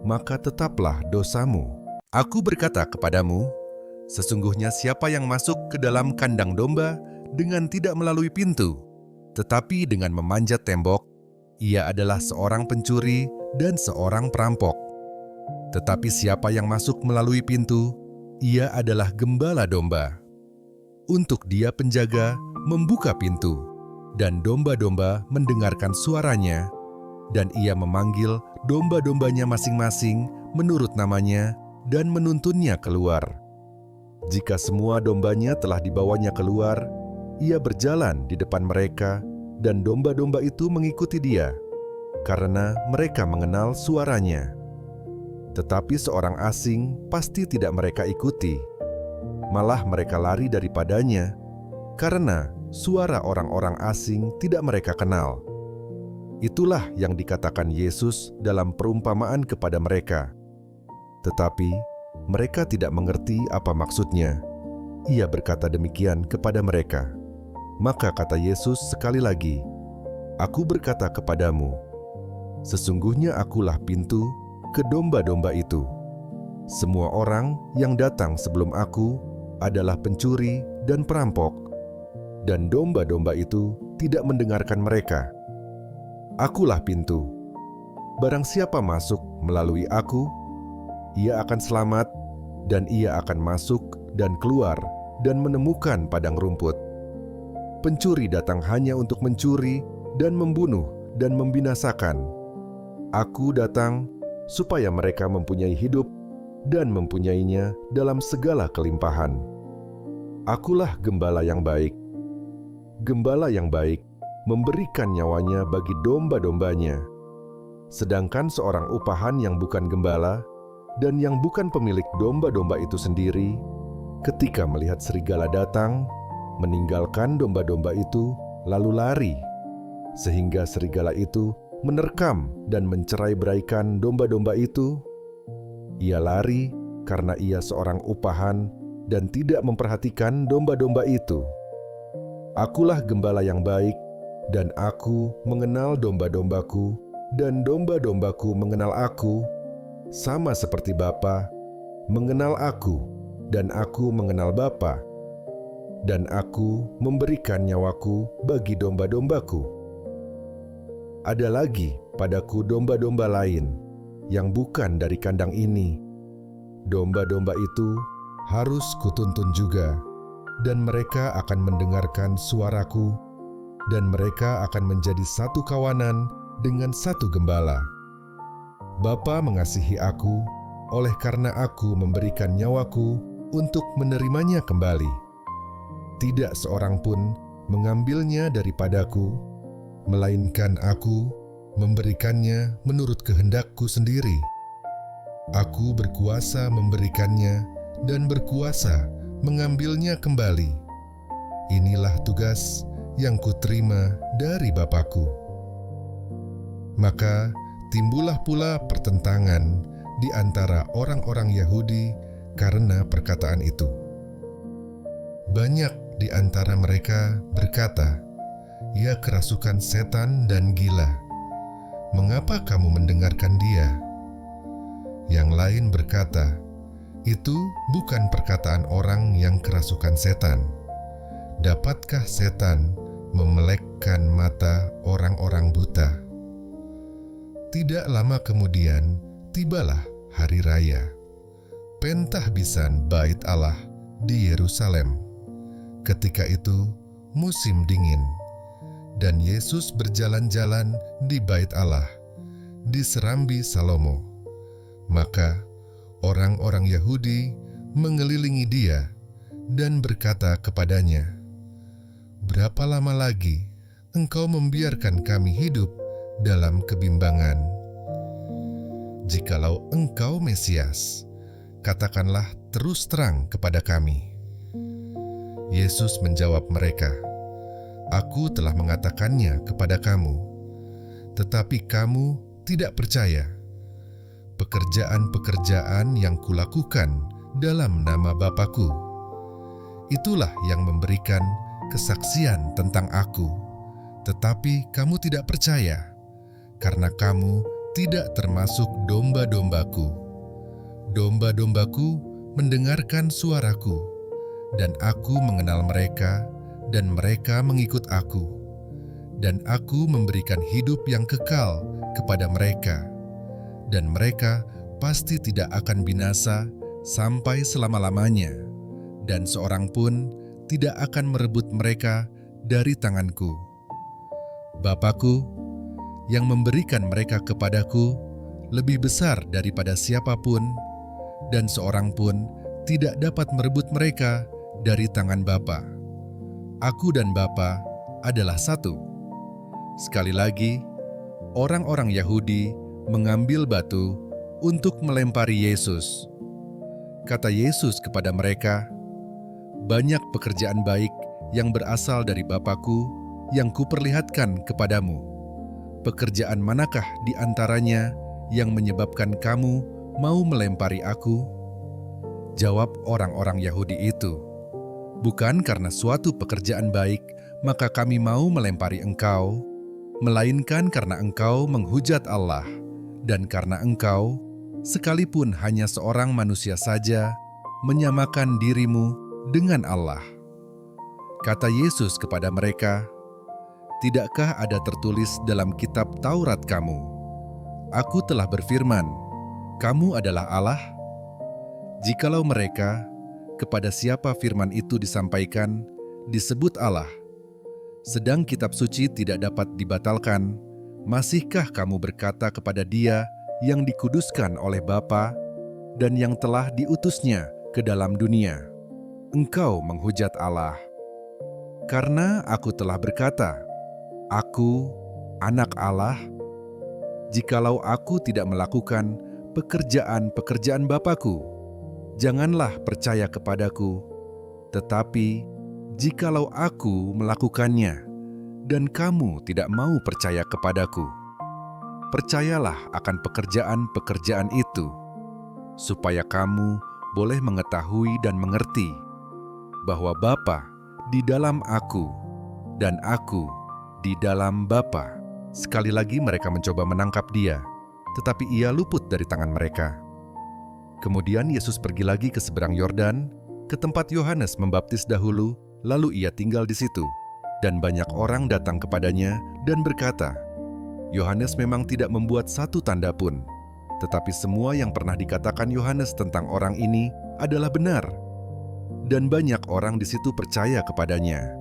maka tetaplah dosamu. Aku berkata kepadamu, sesungguhnya siapa yang masuk ke dalam kandang domba dengan tidak melalui pintu, tetapi dengan memanjat tembok, ia adalah seorang pencuri dan seorang perampok. Tetapi siapa yang masuk melalui pintu, Ia adalah gembala domba. Untuk Dia penjaga membuka pintu, dan domba-domba mendengarkan suaranya, dan Ia memanggil domba-dombanya masing-masing menurut namanya dan menuntunnya keluar. Jika semua dombanya telah dibawanya keluar, Ia berjalan di depan mereka, dan domba-domba itu mengikuti Dia, karena mereka mengenal suaranya. Tetapi seorang asing pasti tidak mereka ikuti. Malah mereka lari daripadanya, karena suara orang-orang asing tidak mereka kenal. Itulah yang dikatakan Yesus dalam perumpamaan kepada mereka. Tetapi mereka tidak mengerti apa maksudnya. Ia berkata demikian kepada mereka. Maka kata Yesus sekali lagi, "Aku berkata kepadamu, sesungguhnya akulah pintu ke domba-domba itu. Semua orang yang datang sebelum aku adalah pencuri dan perampok, dan domba-domba itu tidak mendengarkan mereka. Akulah pintu. Barang siapa masuk melalui aku, ia akan selamat, dan ia akan masuk dan keluar dan menemukan padang rumput. Pencuri datang hanya untuk mencuri dan membunuh dan membinasakan. Aku datang supaya mereka mempunyai hidup dan mempunyainya dalam segala kelimpahan. Akulah gembala yang baik. Gembala yang baik memberikan nyawanya bagi domba-dombanya. Sedangkan seorang upahan yang bukan gembala dan yang bukan pemilik domba-domba itu sendiri, ketika melihat serigala datang, meninggalkan domba-domba itu lalu lari, sehingga serigala itu menerkam dan mencerai-beraikan domba-domba itu. Ia lari karena ia seorang upahan dan tidak memperhatikan domba-domba itu. Akulah gembala yang baik, dan aku mengenal domba-dombaku, dan domba-dombaku mengenal aku, sama seperti Bapa mengenal aku, dan aku mengenal Bapa, dan aku memberikan nyawaku bagi domba-dombaku. Ada lagi padaku domba-domba lain yang bukan dari kandang ini. Domba-domba itu harus kutuntun juga, dan mereka akan mendengarkan suaraku, dan mereka akan menjadi satu kawanan dengan satu gembala. Bapa mengasihi aku, oleh karena aku memberikan nyawaku untuk menerimanya kembali. Tidak seorang pun mengambilnya daripadaku, melainkan aku memberikannya menurut kehendakku sendiri. Aku berkuasa memberikannya dan berkuasa mengambilnya kembali. Inilah tugas yang kuterima dari Bapakku." Maka timbullah pula pertentangan di antara orang-orang Yahudi karena perkataan itu. Banyak di antara mereka berkata, "Ia kerasukan setan dan gila. Mengapa kamu mendengarkan dia?" Yang lain berkata, "Itu bukan perkataan orang yang kerasukan setan. Dapatkah setan memelekkan mata orang-orang buta?" Tidak lama kemudian, tibalah hari raya, pentahbisan Bait Allah di Yerusalem. Ketika itu musim dingin, dan Yesus berjalan-jalan di Bait Allah, di serambi Salomo. Maka orang-orang Yahudi mengelilingi Dia dan berkata kepadanya, "Berapa lama lagi Engkau membiarkan kami hidup dalam kebimbangan? Jikalau Engkau Mesias, katakanlah terus terang kepada kami." Yesus menjawab mereka, "Aku telah mengatakannya kepada kamu, tetapi kamu tidak percaya. Pekerjaan-pekerjaan yang kulakukan dalam nama Bapa-Ku, itulah yang memberikan kesaksian tentang Aku, tetapi kamu tidak percaya, karena kamu tidak termasuk domba-dombaku. Domba-dombaku mendengarkan suaraku, dan Aku mengenal mereka, dan mereka mengikut Aku, dan Aku memberikan hidup yang kekal kepada mereka, dan mereka pasti tidak akan binasa sampai selama-lamanya, dan seorang pun tidak akan merebut mereka dari tanganku. Bapa-Ku yang memberikan mereka kepadaku lebih besar daripada siapapun, dan seorang pun tidak dapat merebut mereka dari tangan Bapa. Aku dan Bapa adalah satu. Sekali lagi, orang-orang Yahudi mengambil batu untuk melempari Yesus. Kata Yesus kepada mereka, "Banyak pekerjaan baik yang berasal dari Bapa-Ku yang kuperlihatkan kepadamu. Pekerjaan manakah di antaranya yang menyebabkan kamu mau melempari aku?" Jawab orang-orang Yahudi itu, "Bukan karena suatu pekerjaan baik, maka kami mau melempari engkau, melainkan karena engkau menghujat Allah, dan karena engkau, sekalipun hanya seorang manusia saja, menyamakan dirimu dengan Allah." Kata Yesus kepada mereka, "Tidakkah ada tertulis dalam kitab Taurat kamu, Aku telah berfirman, kamu adalah Allah?" Jikalau mereka, kepada siapa firman itu disampaikan, disebut Allah, sedang kitab suci tidak dapat dibatalkan, masihkah kamu berkata kepada Dia yang dikuduskan oleh Bapa dan yang telah diutusnya ke dalam dunia, engkau menghujat Allah? Karena aku telah berkata, aku anak Allah. Jikalau aku tidak melakukan pekerjaan-pekerjaan Bapa-Ku, janganlah percaya kepadaku. Tetapi jikalau aku melakukannya dan kamu tidak mau percaya kepadaku, percayalah akan pekerjaan-pekerjaan itu, supaya kamu boleh mengetahui dan mengerti bahwa Bapa di dalam aku dan aku di dalam Bapa. Sekali lagi mereka mencoba menangkap Dia, tetapi Ia luput dari tangan mereka. Kemudian Yesus pergi lagi ke seberang Yordan, ke tempat Yohanes membaptis dahulu, lalu Ia tinggal di situ. Dan banyak orang datang kepadanya dan berkata, "Yohanes memang tidak membuat satu tanda pun, tetapi semua yang pernah dikatakan Yohanes tentang orang ini adalah benar." Dan banyak orang di situ percaya kepadanya.